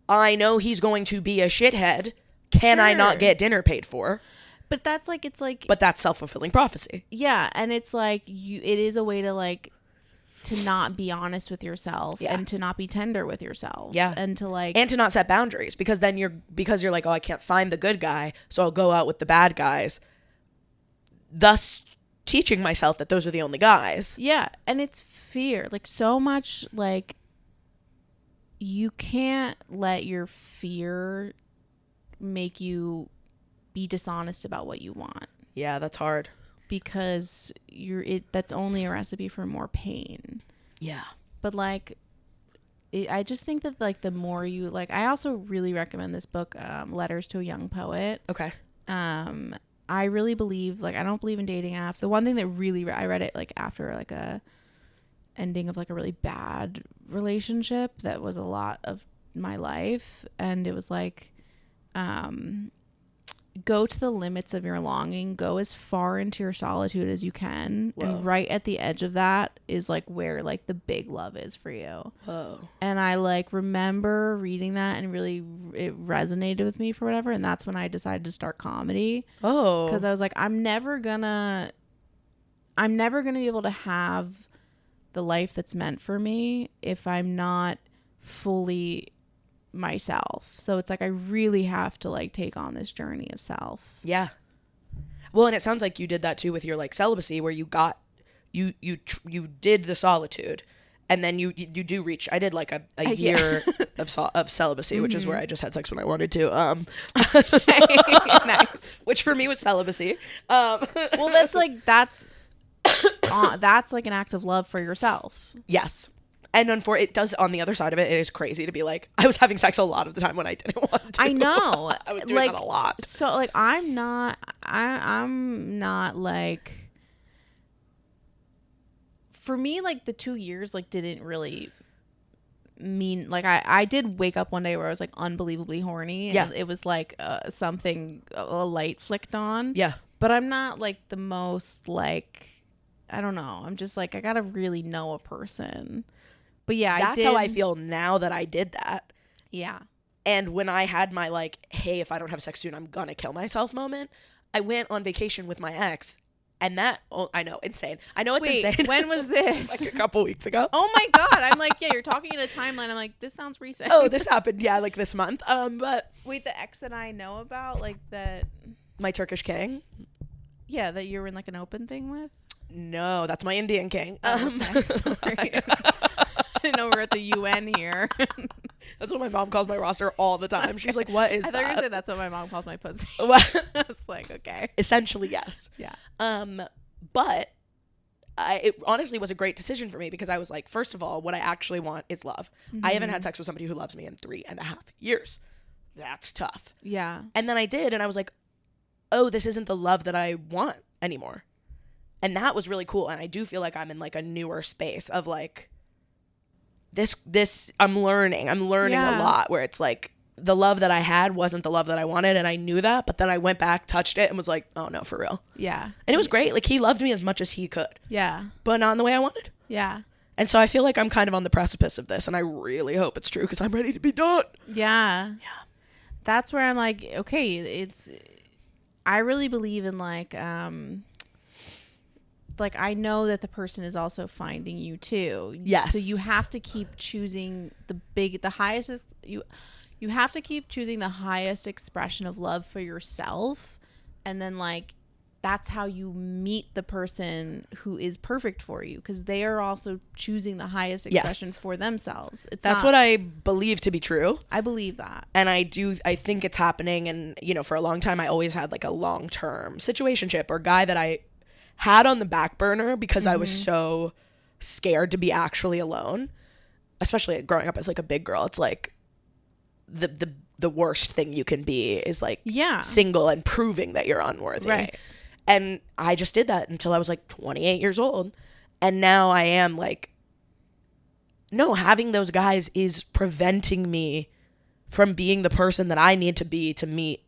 I know he's going to be a shithead. Can I not get dinner paid for? But that's like, it's like, but that's self-fulfilling prophecy. Yeah. And it's like, it is a way to like, to not be honest with yourself and to not be tender with yourself. Yeah. And to not set boundaries, because then you're like, oh, I can't find the good guy, so I'll go out with the bad guys. Thus teaching myself that those are the only guys. Yeah. And it's fear. Like so much, like you can't let your fear make you be dishonest about what you want. Yeah, that's hard. Because that's only a recipe for more pain. Yeah. But like, I just think that like the more you like, I also really recommend this book, Letters to a Young Poet. Okay. I really believe, like, I don't believe in dating apps. The one thing that really, I read it like after like a ending of like a really bad relationship that was a lot of my life, and it was like, go to the limits of your longing, go as far into your solitude as you can. Whoa. And right at the edge of that is like where like the big love is for you. Whoa. And I like remember reading that and really it resonated with me for whatever, and that's when I decided to start comedy. Oh, because I was like, I'm never gonna be able to have the life that's meant for me if I'm not fully myself. So it's like I really have to like take on this journey of self. Yeah. Well, and it sounds like you did that too with your like celibacy, where you got you did the solitude, and then you do reach. I did like a year of celibacy, which is where I just had sex when I wanted to. Nice. Which for me was celibacy. Well, that's like an act of love for yourself. Yes. And it does, on the other side of it, it is crazy to be like, I was having sex a lot of the time when I didn't want to. I know. I was doing like, that a lot. So like, I'm not like, for me, like the 2 years like didn't really mean, like I did wake up one day where I was like unbelievably horny, and it was like something, a light flicked on. Yeah. But I'm not like the most like, I don't know. I'm just like, I gotta really know a person. But yeah, that's how I feel now that I did that. Yeah. And when I had my like, hey, if I don't have sex soon, I'm gonna kill myself moment, I went on vacation with my ex, and that, I know, insane. I know it's insane. When was this? Like a couple weeks ago. Oh my God. I'm like, yeah, you're talking in a timeline. I'm like, this sounds recent. Oh, this happened, yeah, like this month. But wait, the ex that I know about, like that. My Turkish king? Yeah, that you're in like an open thing with? No, that's my Indian king. Okay, sorry. I didn't know we were at the UN here. That's what my mom calls my roster all the time. She's like, what is that? I thought you were going to say that's what my mom calls my pussy. What? I was like, okay. Essentially, yes. Yeah. But it honestly was a great decision for me, because I was like, first of all, what I actually want is love. Mm-hmm. I haven't had sex with somebody who loves me in 3.5 years. That's tough. Yeah. And then I did, and I was like, oh, this isn't the love that I want anymore. And that was really cool. And I do feel like I'm in like a newer space of like, this I'm learning a lot, where it's like the love that I had wasn't the love that I wanted, and I knew that, but then I went back, touched it, and was like, oh no, for real. Yeah. And it was great. Like, he loved me as much as he could. Yeah. But not in the way I wanted. Yeah. And so I feel like I'm kind of on the precipice of this, and I really hope it's true, because I'm ready to be done. Yeah. Yeah. That's where I'm like, okay, I really believe in like I know that the person is also finding you too. Yes. So you have to keep choosing you have to keep choosing the highest expression of love for yourself. And then like, that's how you meet the person who is perfect for you, because they are also choosing the highest expression for themselves. That's what I believe to be true. I believe that. And I think it's happening. And, you know, for a long time, I always had like a long-term situationship or guy that I had on the back burner because I was so scared to be actually alone, especially growing up as like a big girl. It's like the worst thing you can be is like single and proving that you're unworthy. Right. And I just did that until I was like 28 years old. And now I am like, no, having those guys is preventing me from being the person that I need to be to meet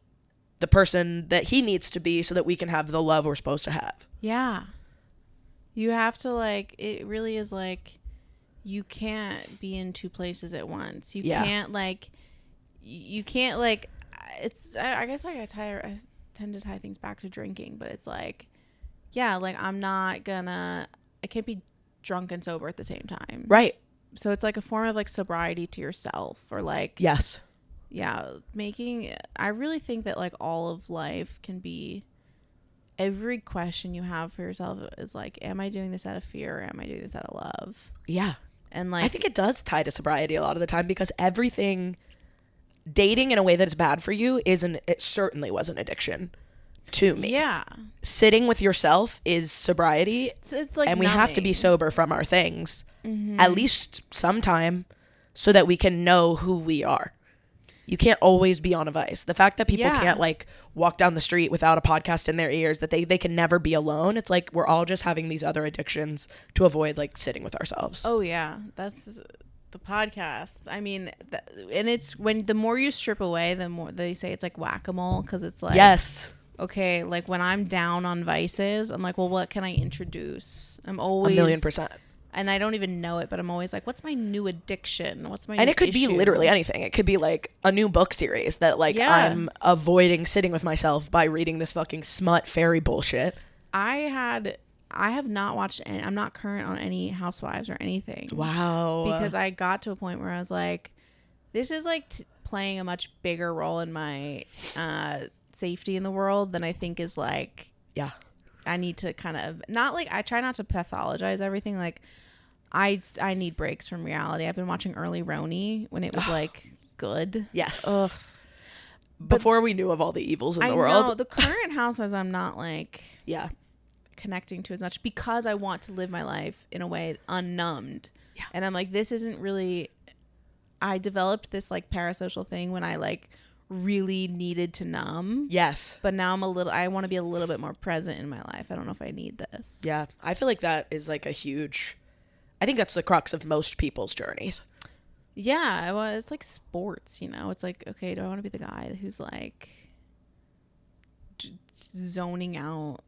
the person that he needs to be, so that we can have the love we're supposed to have. Yeah. You have to like, it really is like, you can't be in two places at once. You can't like, it's, I guess like I tend to tie things back to drinking, but it's like, yeah, like I can't be drunk and sober at the same time. Right. So it's like a form of like sobriety to yourself, or like, yes. Yeah. I really think that like all of life can be, every question you have for yourself is like, am I doing this out of fear, or am I doing this out of love? Yeah. And like, I think it does tie to sobriety a lot of the time, because dating in a way that is bad for you it certainly was an addiction to me. Yeah. Sitting with yourself is sobriety. It's like, and we have to be sober from our things at least sometime, so that we can know who we are. You can't always be on a Vice. The fact that people Yeah. can't like walk down the street without a podcast in their ears, that they can never be alone. It's like we're all just having these other addictions to avoid like sitting with ourselves. Oh yeah, that's the podcast. I mean, and it's when the more you strip away, the more they say it's like whack-a-mole, because it's like, Yes. okay, like when I'm down on vices, I'm like, well, what can I introduce? I'm always 1,000,000%. and I don't even know it, but I'm always like, what's my new addiction? What's my And new it could be issue? literally anything. It could be like a new book series that like Yeah. I'm avoiding sitting with myself by reading this fucking smut fairy bullshit. I have not watched any, I'm not current on any Housewives or anything. Wow. Because I got to a point where I was like, this is like playing a much bigger role in my safety in the world than I think is like, yeah. I need to kind of, not like, I try not to pathologize everything. Like I need breaks from reality. I've been watching Early Roni when it was like good. Yes. Ugh. Before we knew of all the evils in the world. I know the current Housewives I'm not like Yeah. connecting to as much because I want to live my life in a way unnumbed. Yeah. And I'm like, this isn't really, I developed this like parasocial thing when I like really needed to numb. Yes. But now I want to be a little bit more present in my life. I don't know if I need this. Yeah. I feel like that is like I think that's the crux of most people's journeys. Yeah. Well, it's like sports, you know? It's like, okay, do I want to be the guy who's like zoning out,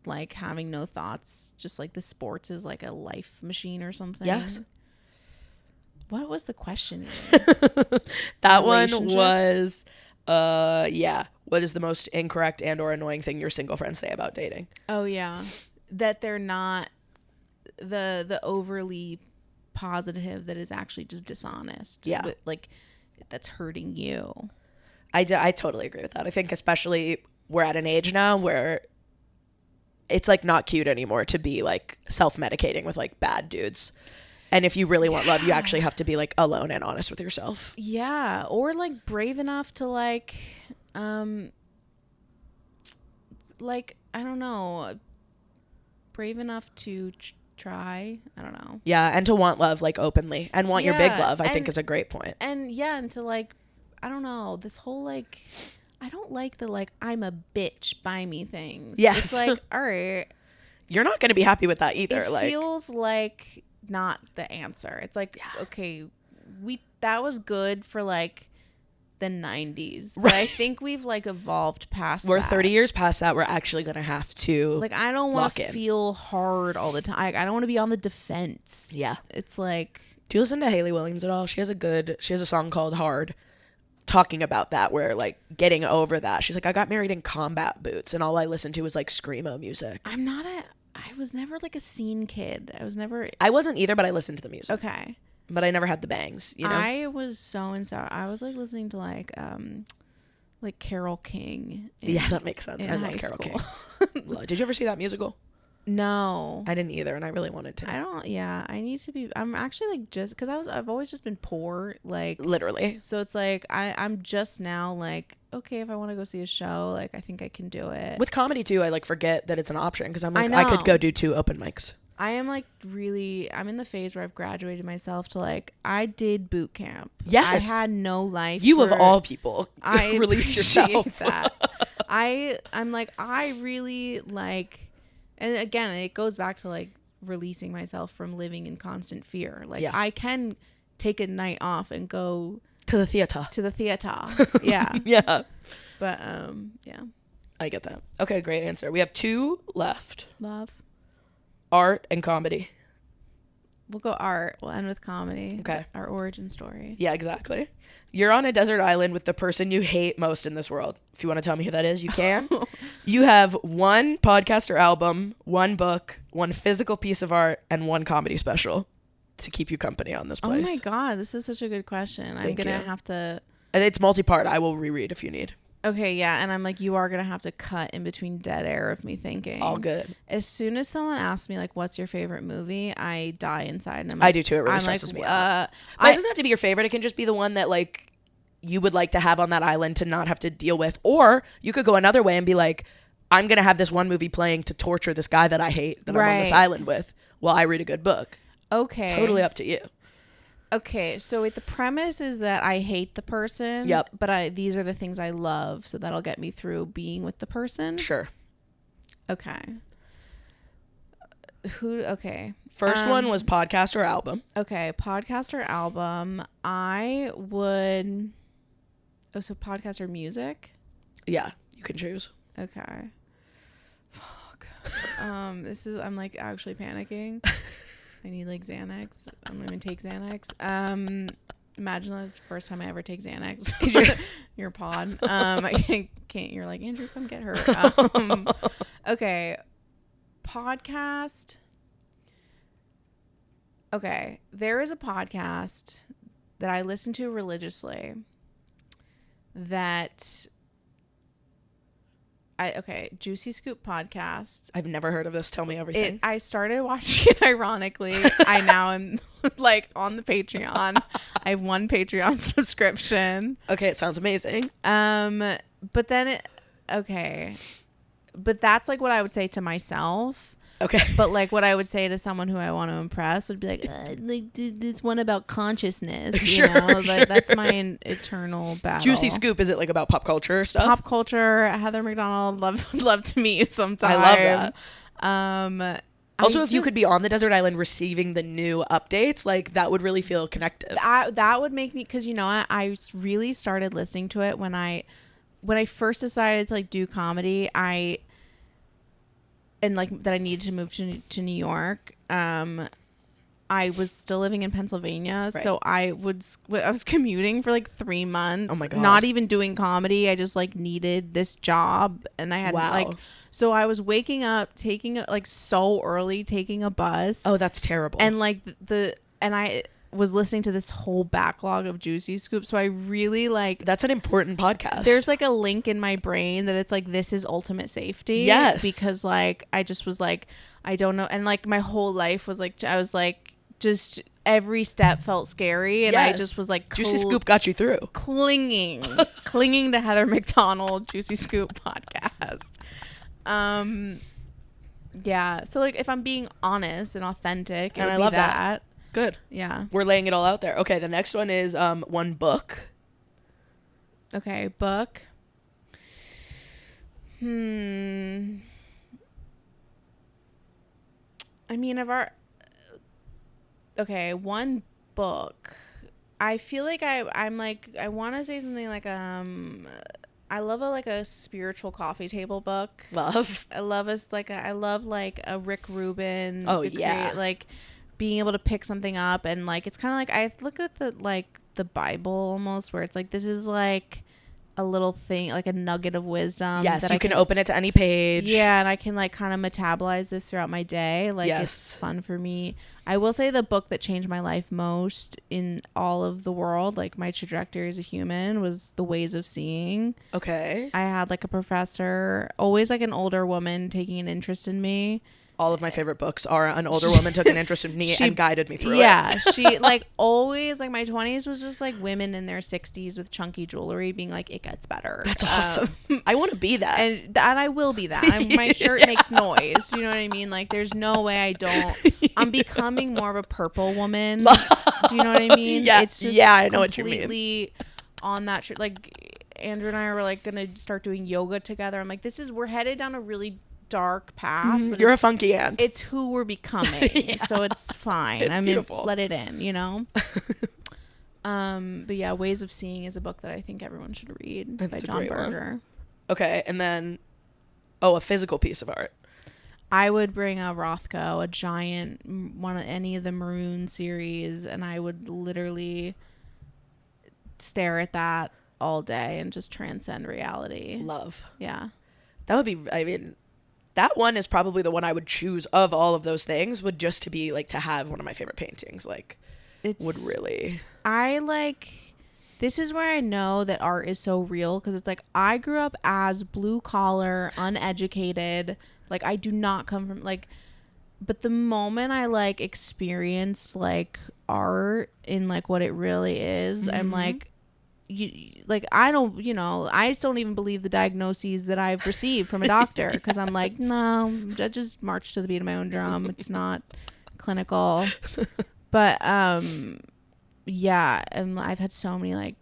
like having no thoughts, just like the sports is like a life machine or something? Yes. What was the question? That one was, yeah. What is the most incorrect and or annoying thing your single friends say about dating? Oh yeah, that they're not the overly positive that is actually just dishonest. Yeah, but, like that's hurting you. I totally agree with that. I think especially we're at an age now where it's like not cute anymore to be like self-medicating with like bad dudes. And if you really want love, you actually have to be like alone and honest with yourself. Yeah, or like brave enough to like I don't know, brave enough to try. I don't know. Yeah, and to want love like openly and want your big love, I think is a great point. And yeah, and to like, I don't know, this whole like, I don't like the like I'm a bitch, buy me things. Yes. It's like, all right, you're not going to be happy with that either. it like feels like not the answer. It's like, okay, that was good for like the 90s, but I think we've like evolved past we're that. 30 years past that. We're actually going to have to like, I don't want to feel hard all the time. I don't want to be on the defense. Yeah. It's like, do you listen to Hayley Williams at all? She has a song called Hard talking about that, where like getting over that. She's like, I got married in combat boots and all I listened to was like screamo music. I was never like a scene kid. I wasn't either, but I listened to the music. Okay. But I never had the bangs, you know? I was so inside. I was like listening to like Carole King. Yeah, that makes sense. I love Carole King. Did you ever see that musical? No. I didn't either, and I really wanted to. I need to be, I'm actually like just, cause I've always just been poor, like literally. So it's like, I'm just now like, okay, if I want to go see a show, like I think I can do it. With comedy too, I like forget that it's an option, cause I'm like, I could go do 2 open mics. I am like I'm in the phase where I've graduated myself to like, I did boot camp. Yes. I had no life. You of all people, I release yourself. That. I'm like, I really like, and again, it goes back to like releasing myself from living in constant fear. Like I can take a night off and go to the theater. Yeah. Yeah. But yeah. I get that. Okay, great answer. We have 2 left. Love. Art and comedy. We'll go art. We'll end with comedy. Okay. Our origin story. Yeah, exactly. You're on a desert island with the person you hate most in this world. If you want to tell me who that is, you can. You have 1 podcast or album, 1 book, 1 physical piece of art, and 1 comedy special to keep you company on this place. Oh my God, this is such a good question. I'm going to have to... It's multi-part. I will reread if you need. Okay, yeah, and I'm like, you are going to have to cut in between dead air of me thinking. All good. As soon as someone asks me, like, what's your favorite movie, I die inside. And I'm I like, do too. It really stresses me out. But it doesn't have to be your favorite. It can just be the one that, like, you would like to have on that island to not have to deal with. Or you could go another way and be like, I'm going to have this one movie playing to torture this guy that I hate that I'm on this island with while I read a good book. Okay. Totally up to you. Okay, so wait, the premise is that I hate the person. Yep. But these are the things I love, so that'll get me through being with the person. Sure. Okay. Okay. First one was podcast or album. Okay, podcast or album. I would. Oh, so podcast or music? Yeah, you can choose. Okay. Fuck. I'm like actually panicking. I need like Xanax. I'm gonna take Xanax. Imagine that's the first time I ever take Xanax. Your pod. I can't. You're like, Andrew, come get her. Okay. Podcast. Okay, there is a podcast that I listen to religiously that Juicy Scoop podcast. I've never heard of this. Tell me everything. I started watching it ironically. I now am like on the Patreon. I have one Patreon subscription. Okay, it sounds amazing. But then but that's like what I would say to myself. Okay. But like what I would say to someone who I want to impress would be like this one about consciousness, sure, you know? sure. That's my eternal battle. Juicy Scoop, is it like about pop culture stuff? Pop culture. Heather McDonald, love to meet you sometime. I love that. Also, if you could be on the desert island receiving the new updates, like that would really feel connective. That would make me, because you know I really started listening to it when I first decided to like do comedy. And like that I needed to move to New York. I was still living in Pennsylvania, right. So I was commuting for like 3 months. Oh my God. Not even doing comedy. I just like needed this job, and I had so I was waking up, so early, taking a bus. Oh, that's terrible. And like I was listening to this whole backlog of Juicy Scoop, so I really like. That's an important podcast. There's like a link in my brain that it's like, this is ultimate safety. Yes. Because like I just was like, I don't know, and like my whole life was like, I was like, just every step felt scary, and yes. I just was like, Juicy Scoop got you through. clinging to Heather McDonald Juicy Scoop podcast. Yeah. So like, if I'm being honest and authentic, and I love that. Good. Yeah. We're laying it all out there. Okay, the next one is one book. Okay, book. I mean, one book. I feel like I'm like, I want to say something like I love a spiritual coffee table book. I love a Rick Rubin. Oh yeah. Like being able to pick something up, and like it's kind of like I look at the Bible almost, where it's like, this is like a little thing, like a nugget of wisdom. Yes, that you can open it to any page. Yeah, and I can like kind of metabolize this throughout my day. Like It's fun for me. I will say the book that changed my life most in all of the world, like my trajectory as a human, was The Ways of Seeing. Okay. I had like a professor, always like an older woman, taking an interest in me. All of my favorite books are an older woman took an interest in me and guided me through it. Yeah, she like always, like my 20s was just like women in their 60s with chunky jewelry being like, it gets better. That's awesome. I want to be that. And I will be that. My shirt makes noise. You know what I mean? Like there's no way I don't. I'm becoming more of a purple woman. Do you know what I mean? Yeah, it's just I know what you mean. Completely on that shirt. Like Andrew and I were like going to start doing yoga together. I'm like, we're headed down a really dark path. But you're a funky ant. It's who we're becoming. So it's fine. It's beautiful. Let it in, you know? But yeah, Ways of Seeing is a book that I think everyone should read. By John Berger. Okay, and then a physical piece of art. I would bring a Rothko, a giant one of any of the Maroon series, and I would literally stare at that all day and just transcend reality. Love. Yeah. That would be, I mean, that one is probably the one I would choose of all of those things, would just to be like, to have one of my favorite paintings. Like, would really. This is where I know that art is so real, because it's like, I grew up as blue collar, uneducated. Like, I do not come from like, but the moment I like experienced like art in like what it really is, I'm like, I just don't even believe the diagnoses that I've received from a doctor, because I'm like, no, I just march to the beat of my own drum. It's not clinical. But Yeah, and I've had so many like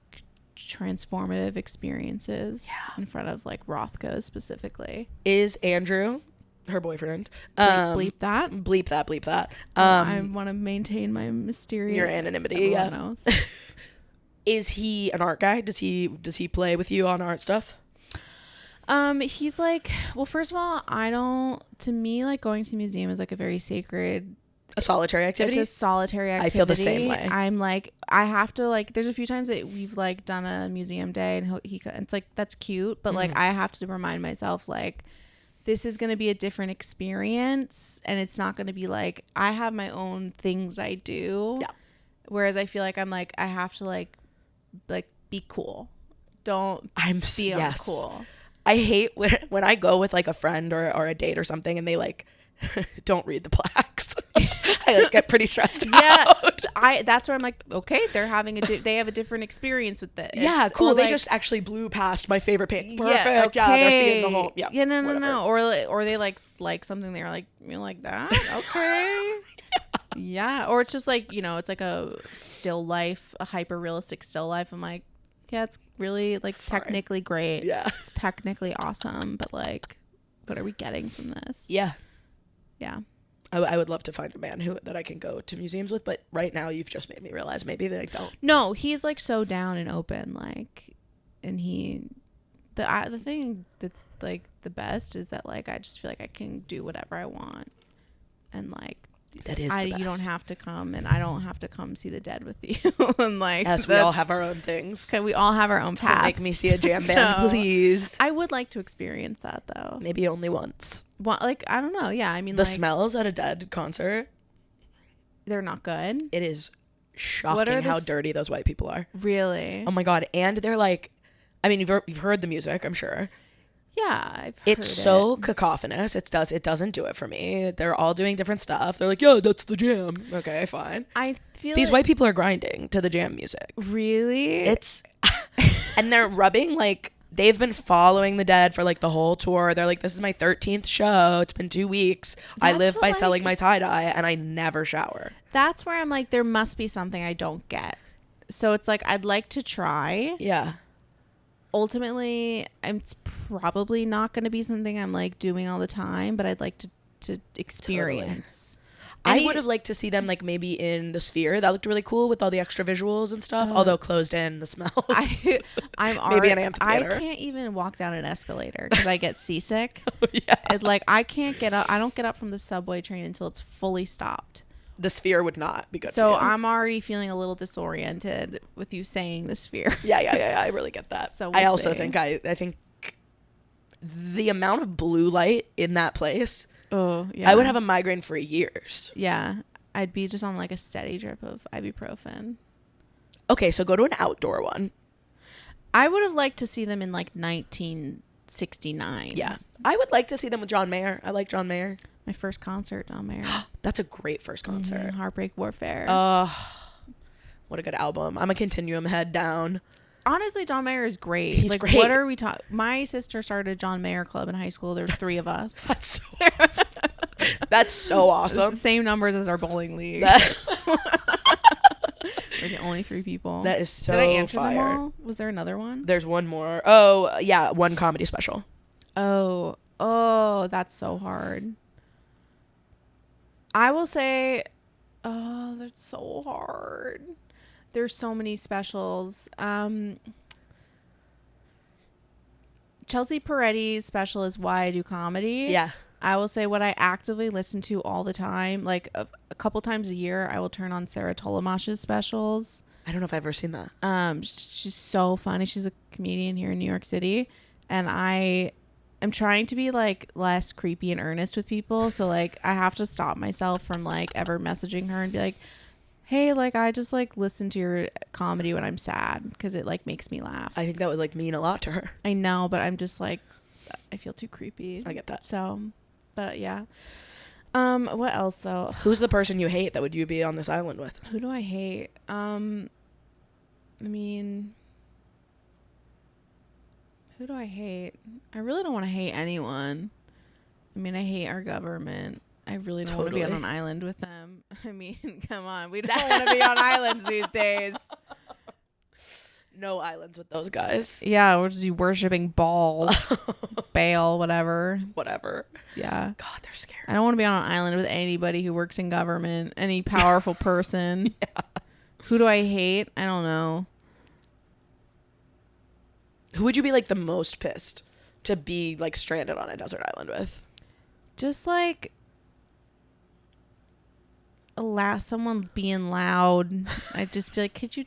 transformative experiences in front of like Rothkos specifically. Is Andrew her boyfriend? Bleep that. Bleep that. Bleep that. I want to maintain my mysterious. Your anonymity. Yeah. Knows. Is he an art guy? Does he play with you on art stuff? He's like, well, first of all, to me, like going to the museum is like a very sacred, a solitary activity. It's a solitary activity. I feel the same way. I'm like, I have to like, there's a few times that we've like done a museum day and it's like, that's cute. But like, I have to remind myself like, this is going to be a different experience. And it's not going to be like, I have my own things I do. Yeah. Whereas I feel like I'm like, I have to like be cool. Don't be uncool. I hate when I go with like a friend or a date or something and they like don't read the plaques. I like get pretty stressed out. That's where I'm like, okay, they're having they have a different experience with this. Yeah, cool. Or they like, just actually blew past my favorite paint. Perfect. Yeah, okay. Yeah, they're seeing the whole. Yeah. Yeah, no. Or they like something they're like, you're like that. Okay. Yeah. Or it's just like, it's like a still life, a hyper realistic still life. I'm like, yeah, it's really like technically great. Yeah. It's technically awesome, but like, what are we getting from this? Yeah. Yeah. I would love to find a man that I can go to museums with, but right now you've just made me realize maybe they don't. No, he's like so down and open, like, and the thing that's like the best is that like I just feel like I can do whatever I want, and like that is the best. You don't have to come, and I don't have to come see the dead with you. And like, yes, we all have our own things. Okay, we all have our own paths. Make me see a jam band, please. I would like to experience that though. Maybe only once. Like, I don't know. Yeah, I mean, the smells at a dead concert, they're not good. It is shocking how dirty those white people are. Really? Oh my god! And they're like, I mean, you've heard the music, I'm sure. Yeah, I've heard it's so cacophonous. It doesn't do it for me. They're all doing different stuff. They're like, yeah, that's the jam. Okay, fine. I feel these white people are grinding to the jam music. Really? It's and they're rubbing like they've been following the dead for like the whole tour. They're like, this is my 13th show. It's been 2 weeks. I live by selling my tie-dye and I never shower. That's where I'm like, there must be something I don't get. So it's like, I'd like to try. Yeah. Ultimately, it's probably not going to be something I'm like doing all the time, but I'd like to experience. Totally. I would have liked to see them like maybe in the Sphere. That looked really cool with all the extra visuals and stuff. Although closed in, the smell. I'm maybe an amphitheater. I can't even walk down an escalator because I get seasick. Yeah. Like I can't get up. I don't get up from the subway train until it's fully stopped. The Sphere would not be good. So for you. I'm already feeling a little disoriented with you saying the Sphere. Yeah. I really get that. So I also think I think the amount of blue light in that place. Oh yeah. I would have a migraine for years. Yeah, I'd be just on like a steady drip of ibuprofen. Okay, so go to an outdoor one. I would have liked to see them in like 1969. Yeah, I would like to see them with John Mayer. I like John Mayer. My first concert, John Mayer. That's a great first concert. Heartbreak Warfare. What a good album. I'm a Continuum head down. Honestly, John Mayer is great. He's like, great. What are we talking? My sister started a John Mayer club in high school. There's 3 of us. That's so awesome. That's so awesome. It's the same numbers as our bowling league. We're the only 3 people. That is so Did I answer fire. them all? Was there another one? There's one more. Oh, yeah, one comedy special. Oh, that's so hard. I will say, that's so hard. There's so many specials. Chelsea Peretti's special is Why I Do Comedy. Yeah. I will say what I actively listen to all the time, like a couple times a year, I will turn on Sarah Tolomash's specials. I don't know if I've ever seen that. She's so funny. She's a comedian here in New York City, and I am trying to be like less creepy and earnest with people. So like I have to stop myself from like ever messaging her and be like, hey, like I just like listen to your comedy when I'm sad because it like makes me laugh. I think that would like mean a lot to her. I know, but I'm just like, I feel too creepy. I get that. So, but yeah. What else though? Who's the person you hate that would you be on this island with? Who do I hate? I mean, who do I hate? I really don't want to hate anyone. I mean, I hate our government. I really don't want to be on an island with them. I mean, come on. We don't want to be on islands these days. No islands with those guys. Yeah, we're just worshiping Baal, whatever. Whatever. Yeah. God, they're scary. I don't want to be on an island with anybody who works in government, any powerful person. Yeah. Who do I hate? I don't know. Who would you be like the most pissed to be like stranded on a desert island with? Just like someone being loud. I'd just be like, could you?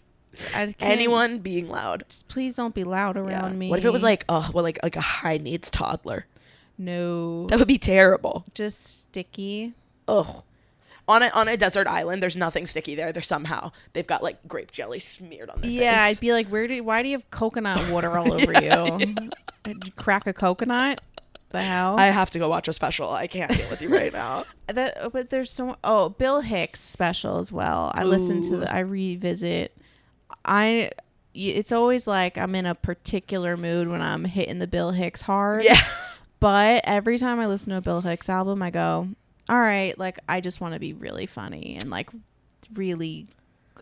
Anyone being loud. Just please don't be loud around me. What if it was like, like a high needs toddler? No. That would be terrible. Just sticky. Oh. On a desert island, there's nothing sticky there. There's somehow they've got like grape jelly smeared on their face. Yeah, I'd be like, why do you have coconut water all over you? Did you crack a coconut? The hell? I have to go watch a special. I can't deal with you right now. But there's Bill Hicks special as well. I listen to I revisit. It's always like I'm in a particular mood when I'm hitting the Bill Hicks hard. Yeah. But every time I listen to a Bill Hicks album, I go, all right, like I just want to be really funny and like really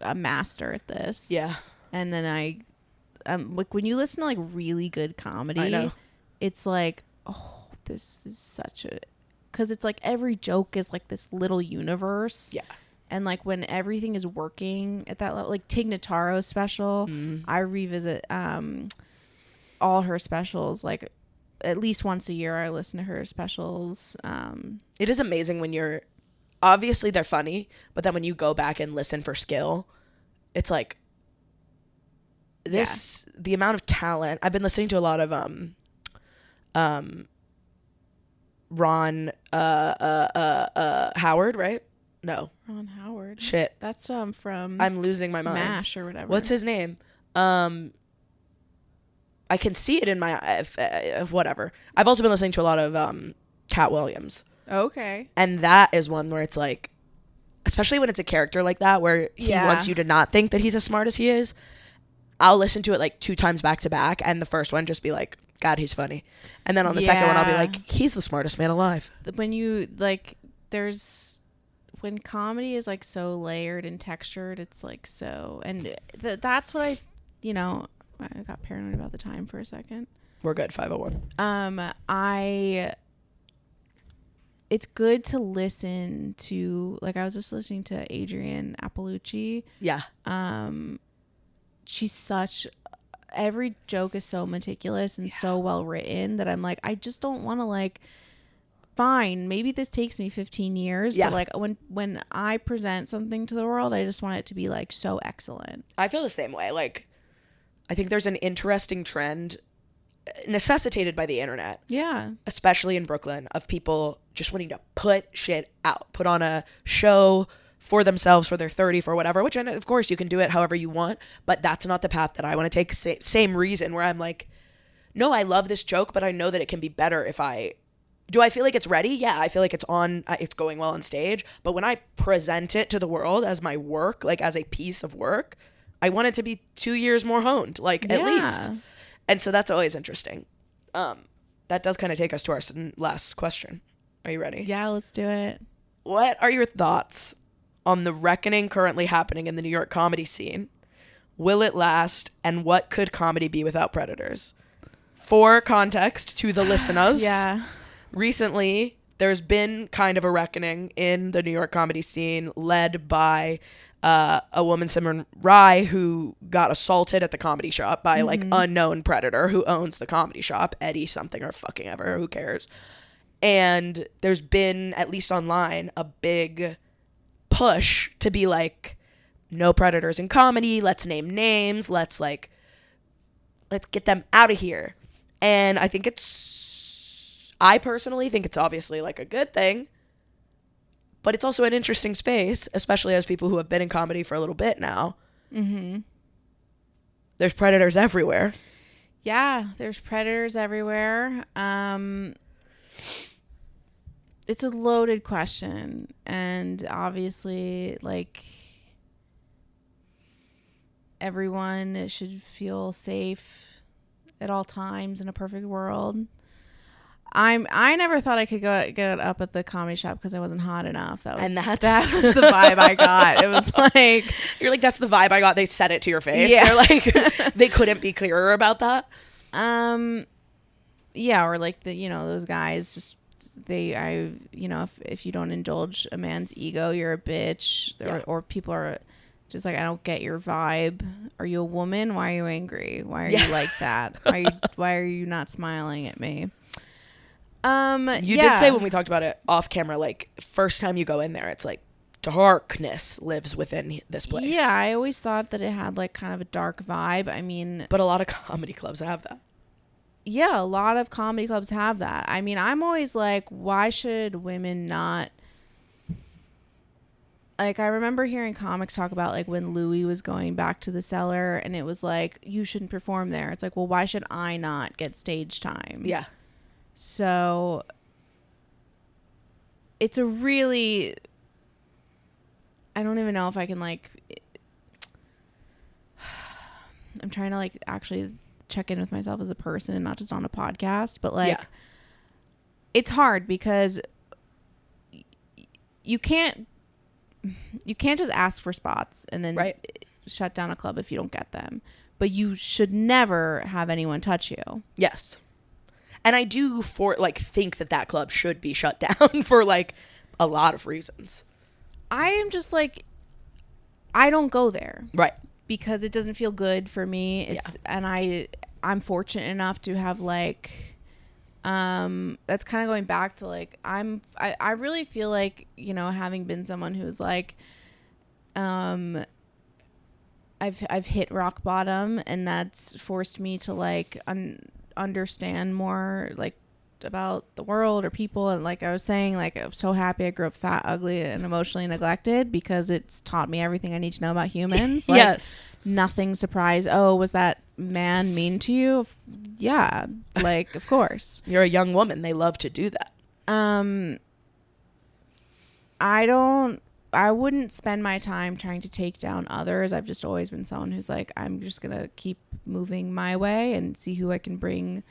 a master at this. Yeah. And then like when you listen to like really good comedy, I know. It's like, oh, this is such a, because it's like every joke is like this little universe. Yeah. And like when everything is working at that level, like Tig Notaro's special, I revisit all her specials. Like at least once a year, I listen to her specials. It is amazing when obviously they're funny, but then when you go back and listen for skill, it's like the amount of talent. I've been listening to a lot of Ron Howard, right? No. Ron Howard. Shit. That's from I'm losing my mind. MASH or whatever. What's his name? I can see it in my whatever. I've also been listening to a lot of Cat Williams. Okay. And that is one where it's like, especially when it's a character like that where he wants you to not think that he's as smart as he is. I'll listen to it like 2 times back to back, and the first one just be like, God, he's funny. And then on the second one, I'll be like, he's the smartest man alive. When you like, when comedy is like so layered and textured, it's like so, and that's what I got paranoid about the time for a second. We're good. 5:01. It's good to listen to, like, I was just listening to Adrienne Appalucci. Yeah. She's every joke is so meticulous and so well written that I'm like, I just don't want to like, fine, maybe this takes me 15 years, but like when I present something to the world, I just want it to be like so excellent. I feel the same way. Like, I think there's an interesting trend necessitated by the internet. Yeah. Especially in Brooklyn, of people just wanting to put shit out, put on a show for themselves, for their 30, for whatever, which, of course, you can do it however you want, but that's not the path that I want to take. Same reason where I'm like, no, I love this joke, but I know that it can be better if do I feel like it's ready? Yeah, I feel like it's going well on stage, but when I present it to the world as my work, like as a piece of work, I want it to be 2 years more honed, like at least. And so that's always interesting. That does kind of take us to our last question. Are you ready? Yeah, let's do it. What are your thoughts on the reckoning currently happening in the New York comedy scene? Will it last? And what could comedy be without predators? For context to the listeners. Yeah. Recently, there's been kind of a reckoning in the New York comedy scene led by a woman, Simran Rai, who got assaulted at the comedy shop by like unknown predator who owns the comedy shop, Eddie something or fucking ever, who cares. And there's been, at least online, a big push to be like, no predators in comedy, let's name names, let's get them out of here. And I personally think it's obviously like a good thing, but it's also an interesting space, especially as people who have been in comedy for a little bit now. Mm-hmm. There's predators everywhere. Yeah, there's predators everywhere. It's a loaded question, and obviously, like, everyone should feel safe at all times in a perfect world. I never thought I could get up at the comedy shop because I wasn't hot enough. That was the vibe I got. It was like, you're like, that's the vibe I got. They said it to your face. Yeah. They're like, they couldn't be clearer about that. Yeah, or like those guys just if you don't indulge a man's ego, you're a bitch. Or people are just like, I don't get your vibe. Are you a woman? Why are you angry? Why are you like that? Why are you not smiling at me? You did say when we talked about it off camera, like first time you go in there, it's like darkness lives within this place. Yeah, I always thought that it had like kind of a dark vibe. I mean, but a lot of comedy clubs have that. Yeah, a lot of comedy clubs have that. I mean, I'm always like, why should women not? Like, I remember hearing comics talk about like when Louis was going back to the cellar and it was like, you shouldn't perform there. It's like, well, why should I not get stage time? Yeah. So it's a really, I don't even know if I can like, I'm trying to like actually check in with myself as a person and not just on a podcast, but like it's hard because you can't just ask for spots and then shut down a club if you don't get them, but you should never have anyone touch you. Yes. And I do think that club should be shut down for like a lot of reasons. I am just like, I don't go there. Right. Because it doesn't feel good for me. And I'm fortunate enough to have like, that's kind of going back to like, I really feel like, having been someone who's like, I've hit rock bottom, and that's forced me to like understand more like about the world or people. And like I was saying, like I'm so happy I grew up fat, ugly, and emotionally neglected because it's taught me everything I need to know about humans. Like, yes. Nothing surprised. Oh, was that man mean to you? Yeah, like of course. You're a young woman. They love to do that. I wouldn't spend my time trying to take down others. I've just always been someone who's like, I'm just gonna keep moving my way and see who I can bring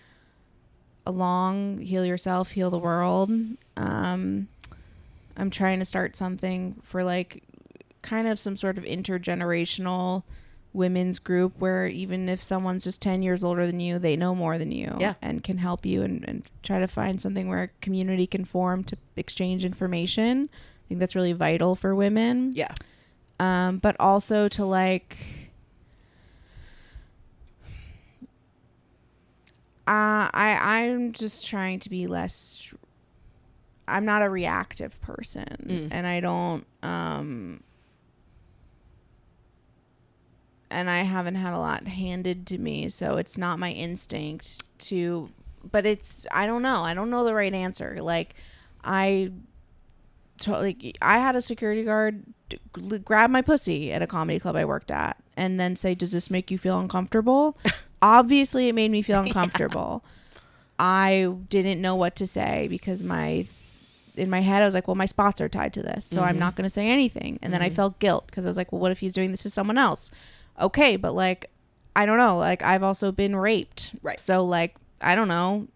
along. Heal yourself, heal the world. I'm trying to start something for like kind of some sort of intergenerational women's group where even if someone's just 10 years older than you, they know more than you and can help you, and try to find something where a community can form to exchange information. I think that's really vital for women. Yeah. But also to like, I'm just trying to be less, I'm not a reactive person and I don't, and I haven't had a lot handed to me, so it's not my instinct to, but I don't know the right answer. Like I had a security guard grab my pussy at a comedy club I worked at and then say, does this make you feel uncomfortable? Obviously it made me feel uncomfortable. I didn't know what to say because in my head I was like, well, my spots are tied to this, so I'm not going to say anything. And then I felt guilt because I was like, well, what if he's doing this to someone else? Okay, but like, I don't know. Like, I've also been raped. Right. So like, I don't know.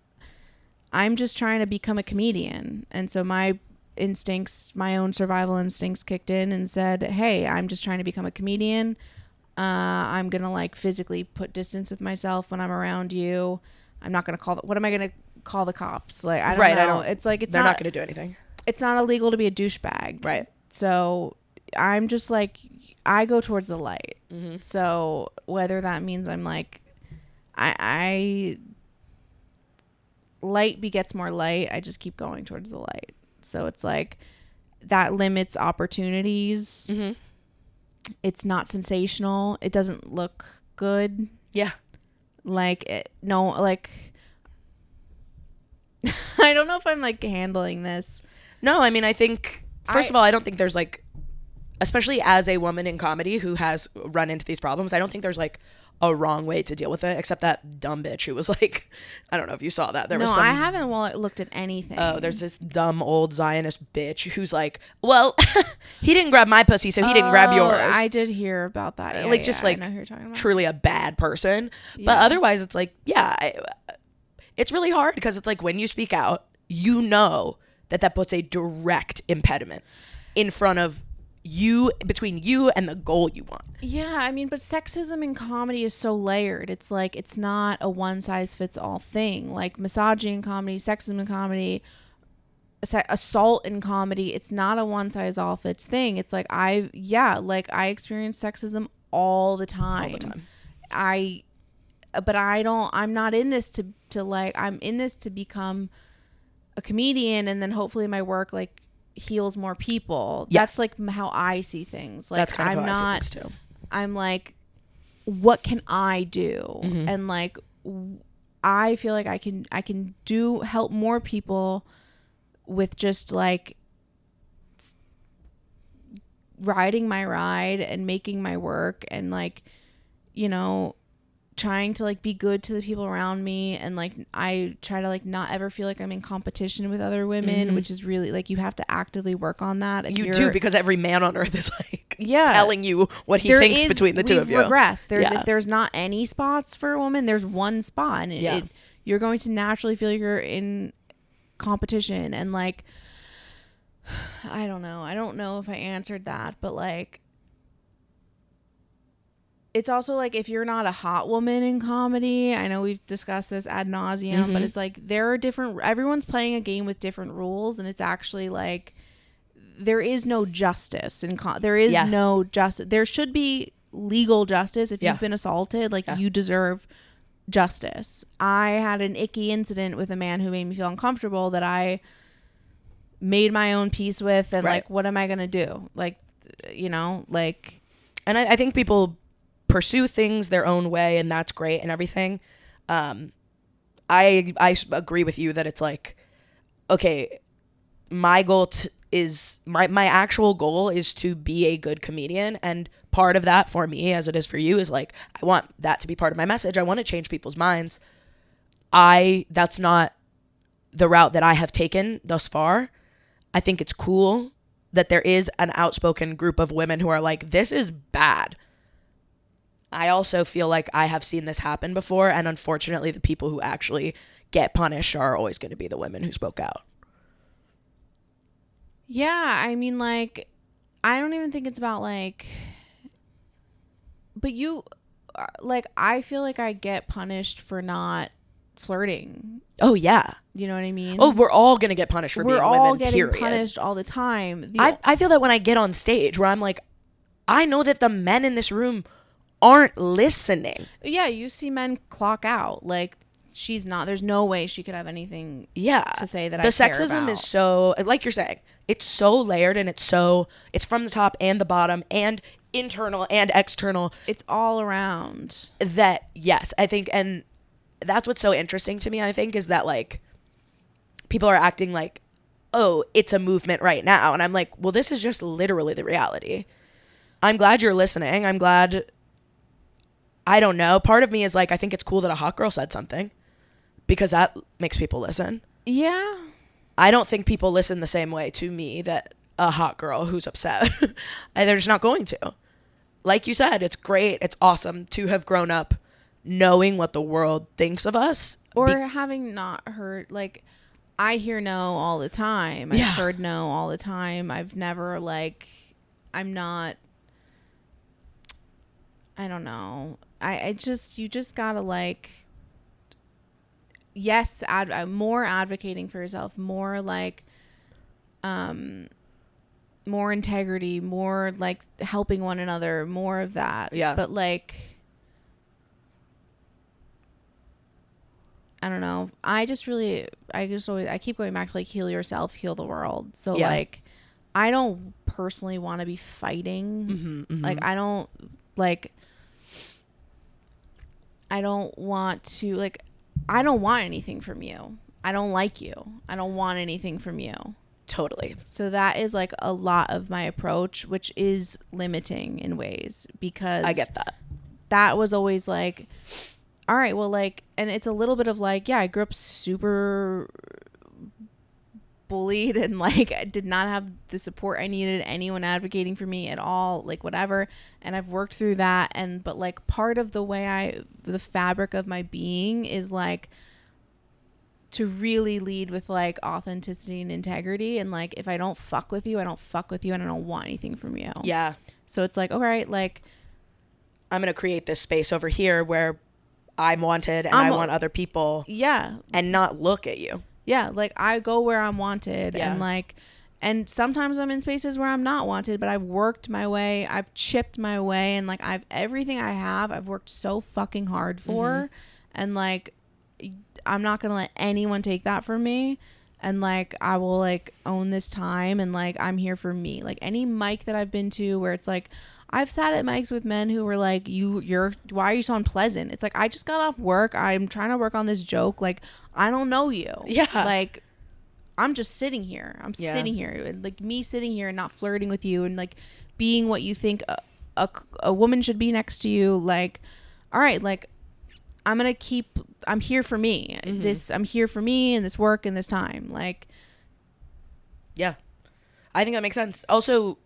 I'm just trying to become a comedian. And so my own survival instincts kicked in and said, hey, I'm just trying to become a comedian. I'm going to like physically put distance with myself when I'm around you. I'm not going to what am I going to call the cops? Like, I don't know. It's like, they're not going to do anything. It's not illegal to be a douchebag. Right. So I'm just like, I go towards the light. So whether that means I'm like, I light begets more light. I just keep going towards the light. So it's like that limits opportunities. It's not sensational. It doesn't look good. Yeah. Like, like, I don't know if I'm like handling this. No, I mean, I think, first of all, I don't think there's like, especially as a woman in comedy who has run into these problems, I don't think there's like a wrong way to deal with it, except that dumb bitch who was like, I don't know if you saw that. I haven't looked at anything. Oh, there's this dumb old Zionist bitch who's like, well, he didn't grab my pussy, so he didn't grab yours. I did hear about that. I know who you're talking about. Truly a bad person. Yeah. But otherwise, it's like, it's really hard because it's like when you speak out, you know that puts a direct impediment in front of you, between you and the goal you want. Yeah, I mean, but sexism in comedy is so layered. It's like, it's not a one size fits all thing. Like misogyny in comedy, sexism in comedy, assault in comedy, it's not a one size all fits thing. It's like, I experience sexism all the time. All the time. I'm not in this to like, I'm in this to become a comedian, and then hopefully my work like heals more people. Yes. That's like how I see things. Like, that's kind of how I see things too. I'm like, what can I do? Mm-hmm. And like, I feel like I can help more people with just like riding my ride and making my work, and like, you know, trying to like be good to the people around me, and like I try to like not ever feel like I'm in competition with other women, which is really like, you have to actively work on that. You do, because every man on earth is like telling you what he thinks between the two of you. Regressed. If there's not any spots for a woman, there's one spot, and you're going to naturally feel you're in competition. And like, I don't know if I answered that, but like, it's also like, if you're not a hot woman in comedy, I know we've discussed this ad nauseum, but it's like, everyone's playing a game with different rules, and it's actually like, there is no justice no justice. There should be legal justice. If you've been assaulted, like you deserve justice. I had an icky incident with a man who made me feel uncomfortable that I made my own peace with, and like, what am I going to do? Like, you know, like, and I think people pursue things their own way, and that's great and everything. I agree with you that it's like, okay, my goal is my actual goal is to be a good comedian, and part of that for me, as it is for you, is like, I want that to be part of my message. I want to change people's minds. That's not the route that I have taken thus far. I think it's cool that there is an outspoken group of women who are like, this is bad. I also feel like I have seen this happen before, and unfortunately the people who actually get punished are always going to be the women who spoke out. Yeah, I mean, like, I don't even think it's about like, but you, like, I feel like I get punished for not flirting. Oh yeah, you know what I mean? Oh, we're all gonna get punished for being women. We're all getting punished all the time. I feel that when I get on stage, where I'm like, I know that the men in this room aren't listening. Yeah, you see men clock out. Like, she's not. There's no way she could have anything. To say that the sexism is so, like you're saying, it's so layered, and it's from the top and the bottom and internal and external. It's all around. That, yes, I think, and that's what's so interesting to me, I think, is that like people are acting like, oh, it's a movement right now. And I'm like, well, this is just literally the reality. I'm glad you're listening. I'm glad, I don't know. Part of me is like, I think it's cool that a hot girl said something, because that makes people listen. Yeah. I don't think people listen the same way to me that a hot girl who's upset. They're just not going to. Like you said, it's great. It's awesome to have grown up knowing what the world thinks of us. Or having not heard, like, I hear no all the time. I've heard no all the time. I've never, like, I'm not, I don't know. You just gotta, like, yes, more advocating for yourself, more, like, more integrity, more, like, helping one another, more of that. Yeah. But, like, I don't know. I keep going back to, like, heal yourself, heal the world. So, like, I don't personally want to be fighting. Like, I don't want to, like, I don't want anything from you. I don't like you. I don't want anything from you. Totally. So that is, like, a lot of my approach, which is limiting in ways, because I get that. That was always like, all right, well, like, and it's a little bit of like, yeah, I grew up super bullied and, like, I did not have the support I needed, anyone advocating for me at all, like, whatever. And I've worked through that. But like, part of the way the fabric of my being is, like, to really lead with like authenticity and integrity. And like, if I don't fuck with you, I don't fuck with you, and I don't want anything from you. Yeah. So it's like, all right, like, I'm going to create this space over here where I'm wanted and I want other people. Yeah. And not look at you. Yeah. Like, I go where I'm wanted. Yeah. And like, and sometimes I'm in spaces where I'm not wanted, but I've worked my way, I've chipped my way, and like, everything I have, I've worked so fucking hard for. And like, I'm not going to let anyone take that from me. And like, I will like own this time, and like, I'm here for me. Like, any mic that I've been to where it's like, I've sat at mics with men who were like, why are you so unpleasant? It's like, I just got off work. I'm trying to work on this joke. Like, I don't know you. Yeah. Like, I'm just sitting here. I'm sitting here. And like, me sitting here and not flirting with you and like being what you think a woman should be next to you. Like, all right, like, I'm here for me. I'm here for me and this work and this time. Like, yeah, I think that makes sense. Also,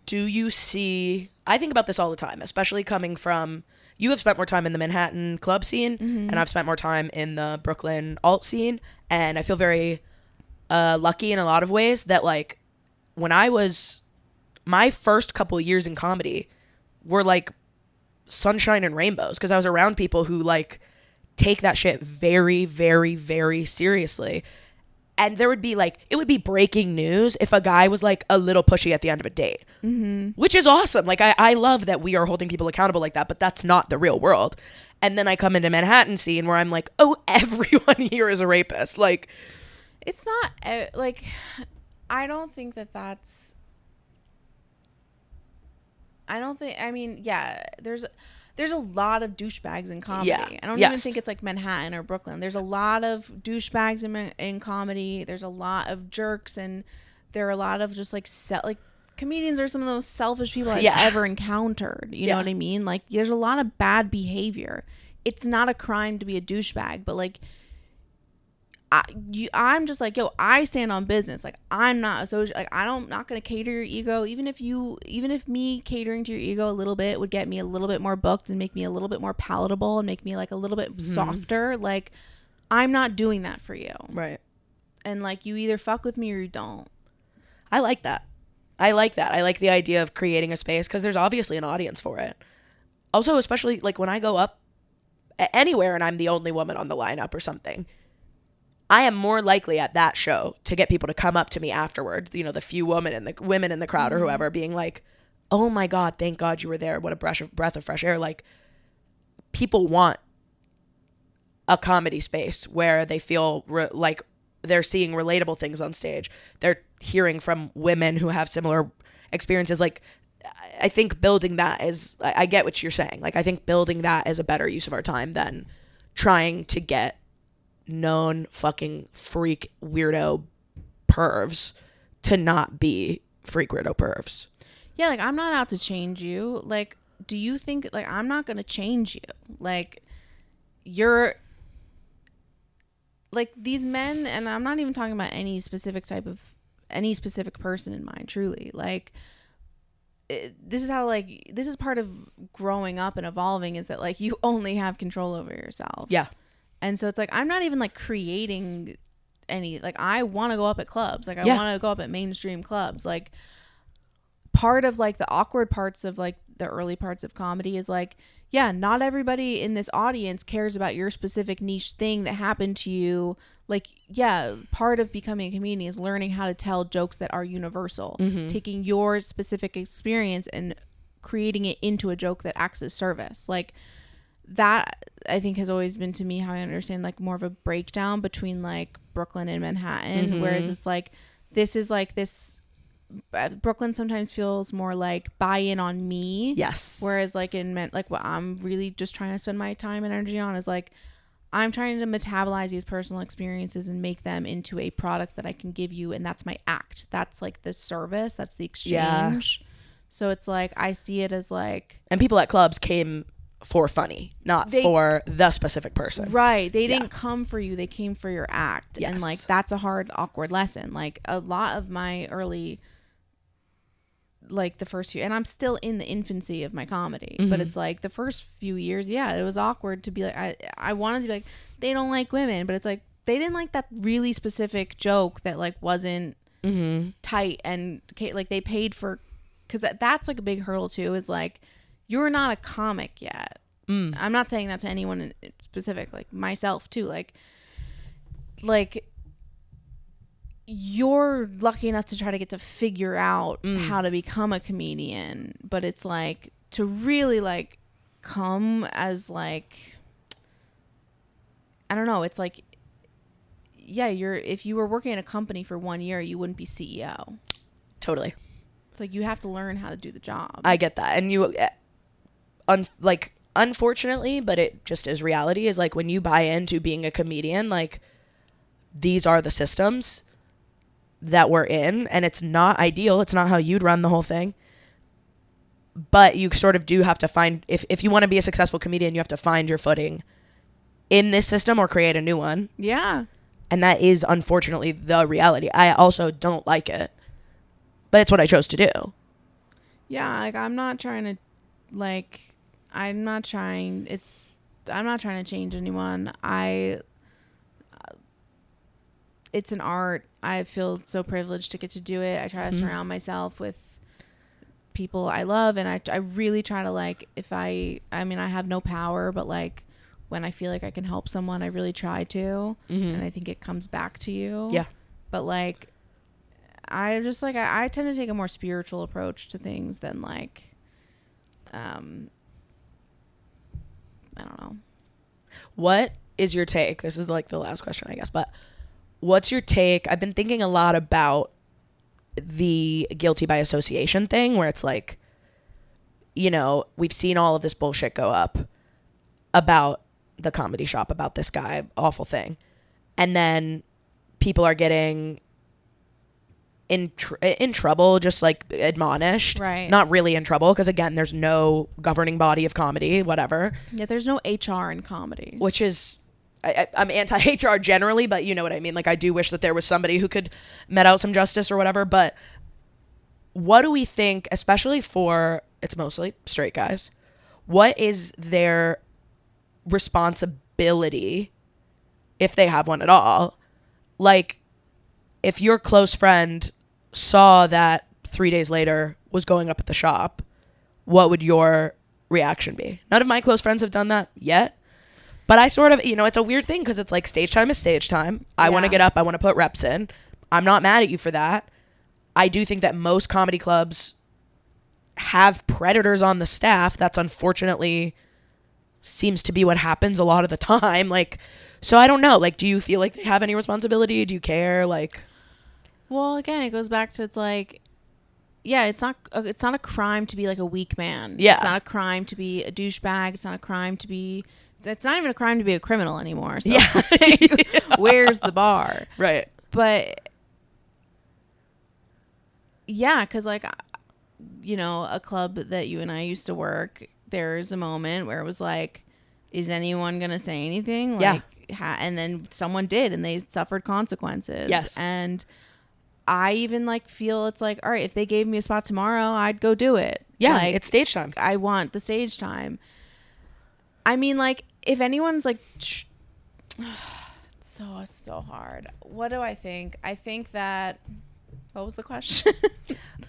do you see, I think about this all the time, especially coming from, you have spent more time in the Manhattan club scene, and I've spent more time in the Brooklyn alt scene. And I feel very lucky in a lot of ways that like, when I was, my first couple years in comedy were like sunshine and rainbows, because I was around people who like take that shit very, very, very seriously. And there would be like, it would be breaking news if a guy was like a little pushy at the end of a date, which is awesome. Like, I love that we are holding people accountable like that, but that's not the real world. And then I come into Manhattan scene where I'm like, oh, everyone here is a rapist. Like, it's not like, I don't think that's, I mean, yeah, there's a lot of douchebags in comedy. Yeah. I don't even think it's like Manhattan or Brooklyn. There's a lot of douchebags in comedy. There's a lot of jerks, and there are a lot of just like comedians are some of the most selfish people I've ever encountered. You know what I mean? Like, there's a lot of bad behavior. It's not a crime to be a douchebag, but like, I'm just like, yo, I stand on business. Like, I'm not like, not going to cater your ego. Even if me catering to your ego a little bit would get me a little bit more booked and make me a little bit more palatable and make me like a little bit softer. Like, I'm not doing that for you. Right. And like, you either fuck with me or you don't. I like that. I like the idea of creating a space, because there's obviously an audience for it. Also, especially like when I go up anywhere and I'm the only woman on the lineup or something, I am more likely at that show to get people to come up to me afterwards, you know, the few women in the crowd or whoever, being like, oh my God, thank God you were there. What a breath of fresh air. Like, people want a comedy space where they feel like they're seeing relatable things on stage. They're hearing from women who have similar experiences. Like, I think building that is, I get what you're saying. Like, I think building that is a better use of our time than trying to get known fucking freak weirdo pervs to not be freak weirdo pervs. Yeah, like, I'm not out to change you. Like, do you think, like, I'm not gonna change you? Like, you're like, these men, and I'm not even talking about any specific person in mind, truly. Like, this is part of growing up and evolving, is that like, you only have control over yourself. Yeah. And so it's like, I'm not even like creating any, like, I want to go up at clubs. Like, I want to go up at mainstream clubs. Like, part of like the awkward parts of like the early parts of comedy is like, yeah, not everybody in this audience cares about your specific niche thing that happened to you. Like, yeah, part of becoming a comedian is learning how to tell jokes that are universal, taking your specific experience and creating it into a joke that acts as service. Like, that, I think, has always been to me how I understand like more of a breakdown between like Brooklyn and Manhattan, whereas it's like, this is like this, Brooklyn sometimes feels more like buy in on me. Yes. Whereas like like what I'm really just trying to spend my time and energy on is like, I'm trying to metabolize these personal experiences and make them into a product that I can give you. And that's my act. That's like the service. That's the exchange. So it's like, I see it as like, and people at clubs came for funny, not for the specific person. Right. They didn't come for you. They came for your act. Yes. And like, that's a hard, awkward lesson. Like, a lot of my early, like the first few, and I'm still in the infancy of my comedy, but it's like the first few years, it was awkward to be like, I wanted to be like, they don't like women, but it's like, they didn't like that really specific joke that like wasn't tight, and like they paid for, because that's like a big hurdle too, is like you're not a comic yet. I'm not saying that to anyone in specific, like myself too, like you're lucky enough to try to get to figure out how to become a comedian, but it's like to really like come as like, I don't know, it's like, yeah, if you were working in a company for 1 year, you wouldn't be CEO. Totally. It's like you have to learn how to do the job. I get that. And you like unfortunately, but it just is reality, is like when you buy into being a comedian, like these are the systems that we're in, and it's not ideal. It's not how you'd run the whole thing. But you sort of do have to find, if you want to be a successful comedian, you have to find your footing in this system or create a new one. Yeah. And that is unfortunately the reality. I also don't like it, but it's what I chose to do. Yeah, like I'm not trying to change anyone. It's an art. I feel so privileged to get to do it. I try to surround myself with people I love, and I really try to, like, I have no power, but like when I feel like I can help someone, I really try to. And I think it comes back to you. Yeah. But like I just like I tend to take a more spiritual approach to things than like I don't know. What is your take? This is like the last question, I guess, but what's your take? I've been thinking a lot about the guilty by association thing, where it's like, you know, we've seen all of this bullshit go up about the Comedy Shop, about this guy, awful thing. And then people are getting in trouble, just like admonished. Right. Not really in trouble, because again, there's no governing body of comedy, whatever. Yeah, there's no HR in comedy. Which is... I'm anti-HR generally, but you know what I mean? Like, I do wish that there was somebody who could met out some justice or whatever, but what do we think, especially for, it's mostly straight guys, what is their responsibility, if they have one at all? Like, if your close friend saw that 3 days later was going up at the shop, what would your reaction be? None of my close friends have done that yet. But I sort of, you know, it's a weird thing, because it's like stage time is stage time. I want to get up. I want to put reps in. I'm not mad at you for that. I do think that most comedy clubs have predators on the staff. That's unfortunately seems to be what happens a lot of the time. Like, so I don't know. Like, do you feel like they have any responsibility? Do you care? Like, well, again, it goes back to, it's like, yeah, it's not a crime to be like a weak man. Yeah. It's not a crime to be a douchebag. It's not a crime to be... It's not even a crime to be a criminal anymore. So where's the bar? Right. But yeah, because like, you know, a club that you and I used to work, there's a moment where it was like, is anyone going to say anything? Like, and then someone did, and they suffered consequences. Yes. And I even like feel it's like, all right, if they gave me a spot tomorrow, I'd go do it. Yeah. Like, it's stage time. I want the stage time. I mean, like, if anyone's like, so hard. What do I think? I think that, what was the question?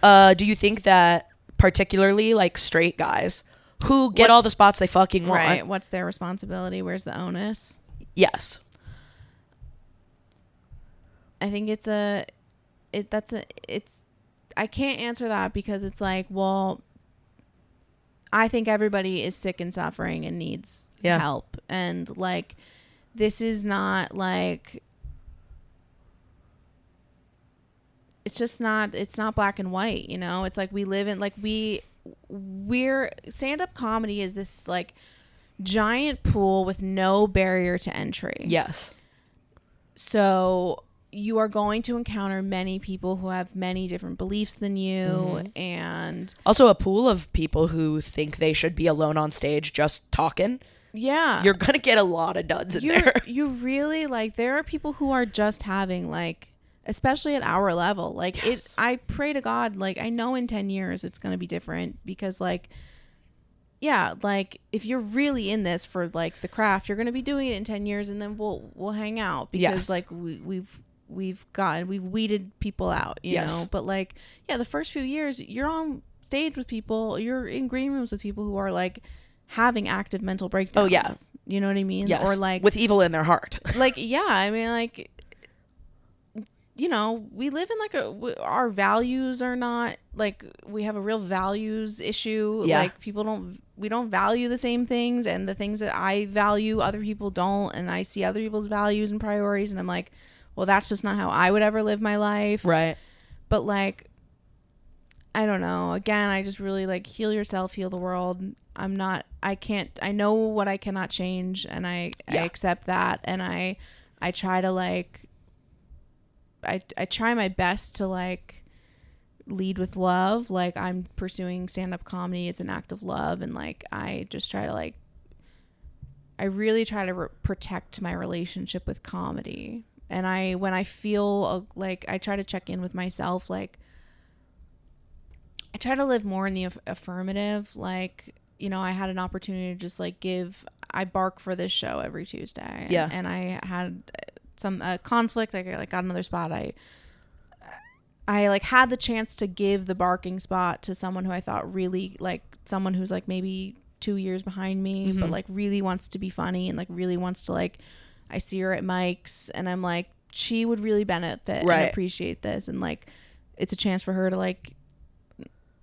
Do you think that particularly like straight guys who get all the spots they fucking want? Right. What's their responsibility? Where's the onus? Yes. I think I can't answer that, because it's like, well, I think everybody is sick and suffering and needs help. And like, this is not like, it's not black and white, you know? It's like we live in, like, we're stand-up comedy is this like giant pool with no barrier to entry. Yes. So you are going to encounter many people who have many different beliefs than you, and also a pool of people who think they should be alone on stage just talking. Yeah. You're going to get a lot of duds in there. You really, like, there are people who are just having, like, especially at our level, like, I pray to God, like, I know in 10 years it's going to be different, because, like, yeah, like if you're really in this for like the craft, you're going to be doing it in 10 years and then we'll hang out because Yes. like we've weeded people out, you Yes. know. But like, yeah, the first few years you're on stage with people, you're in green rooms with people who are like having active mental breakdowns. Oh, yeah. You know what I mean? Yes. Or like with evil in their heart. like, yeah, I mean, like, you know, we live in like our values are not like, we have a real values issue. Yeah. Like we don't value the same things, and the things that I value other people don't, and I see other people's values and priorities and I'm like, well, that's just not how I would ever live my life. Right. But like, I don't know. Again, I just really like heal yourself, heal the world. I know what I cannot change, and I accept that, and I try to like I try my best to like lead with love. Like I'm pursuing stand-up comedy. It's an act of love, and like I just try to like I really try to protect my relationship with comedy. And when I feel like I try to check in with myself, like I try to live more in the affirmative. Like, you know, I had an opportunity to just like I bark for this show every Tuesday. Yeah. And I had some conflict. I got another spot. I like had the chance to give the barking spot to someone who I thought really like someone who's like maybe 2 years behind me, but like really wants to be funny and like really wants to like, I see her at Mike's and I'm like, she would really benefit and appreciate this. And like, it's a chance for her to like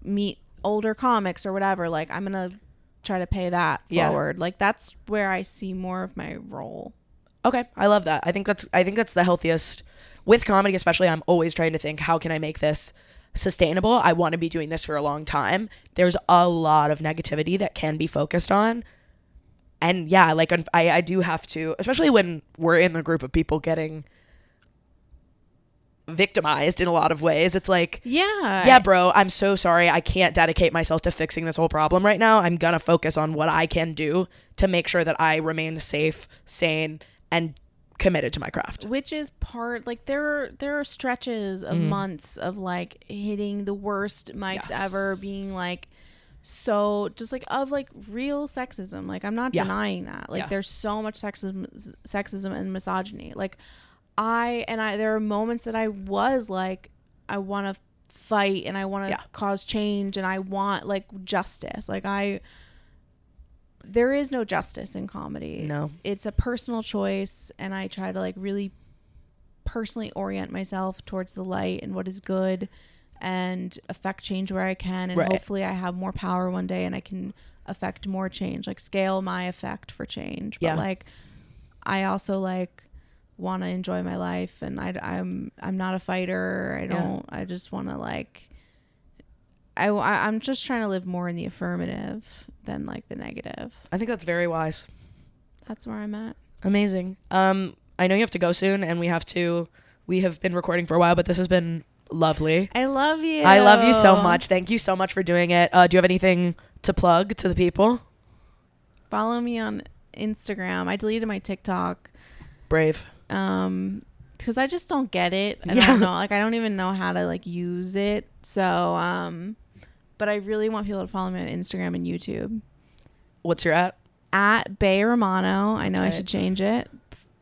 meet older comics or whatever. Like I'm going to try to pay that forward. Like that's where I see more of my role. Okay. I love that. I think that's the healthiest with comedy, especially. I'm always trying to think, how can I make this sustainable? I want to be doing this for a long time. There's a lot of negativity that can be focused on. And yeah, like I do have to, especially when we're in the group of people getting victimized in a lot of ways. It's like, yeah, bro, I'm so sorry. I can't dedicate myself to fixing this whole problem right now. I'm going to focus on what I can do to make sure that I remain safe, sane, and committed to my craft. Which is part, like there are stretches of months of like hitting the worst mics ever, being like, so just like of like real sexism. Like I'm not denying that. Like there's so much sexism and misogyny. Like there are moments that I was like, I want to fight and I want to cause change and I want like justice. Like there is no justice in comedy. No. It's a personal choice, and I try to like really personally orient myself towards the light and what is good and affect change where I can, and hopefully I have more power one day and I can affect more change, like scale my effect for change. But like I also like want to enjoy my life, and I'm not a fighter. I just want to like I'm just trying to live more in the affirmative than like the negative. I think that's very wise. That's where I'm at. Amazing. I know you have to go soon, and we have been recording for a while, but this has been lovely. I love you. I love you so much. Thank you so much for doing it. Do you have anything to plug to the people? Follow me on Instagram. I deleted my TikTok. Brave. Because I just don't get it. I don't know. Like I don't even know how to like use it. So but I really want people to follow me on Instagram and YouTube. What's your at Bae Romano. I know I should change it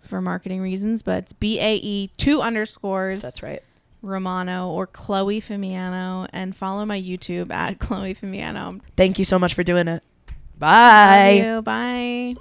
for marketing reasons, but it's BAE 2 underscores. That's right. Romano or Chloe Fimiano, and follow my YouTube at Chloe Fimiano. Thank you so much for doing it. Bye. Love you. Bye.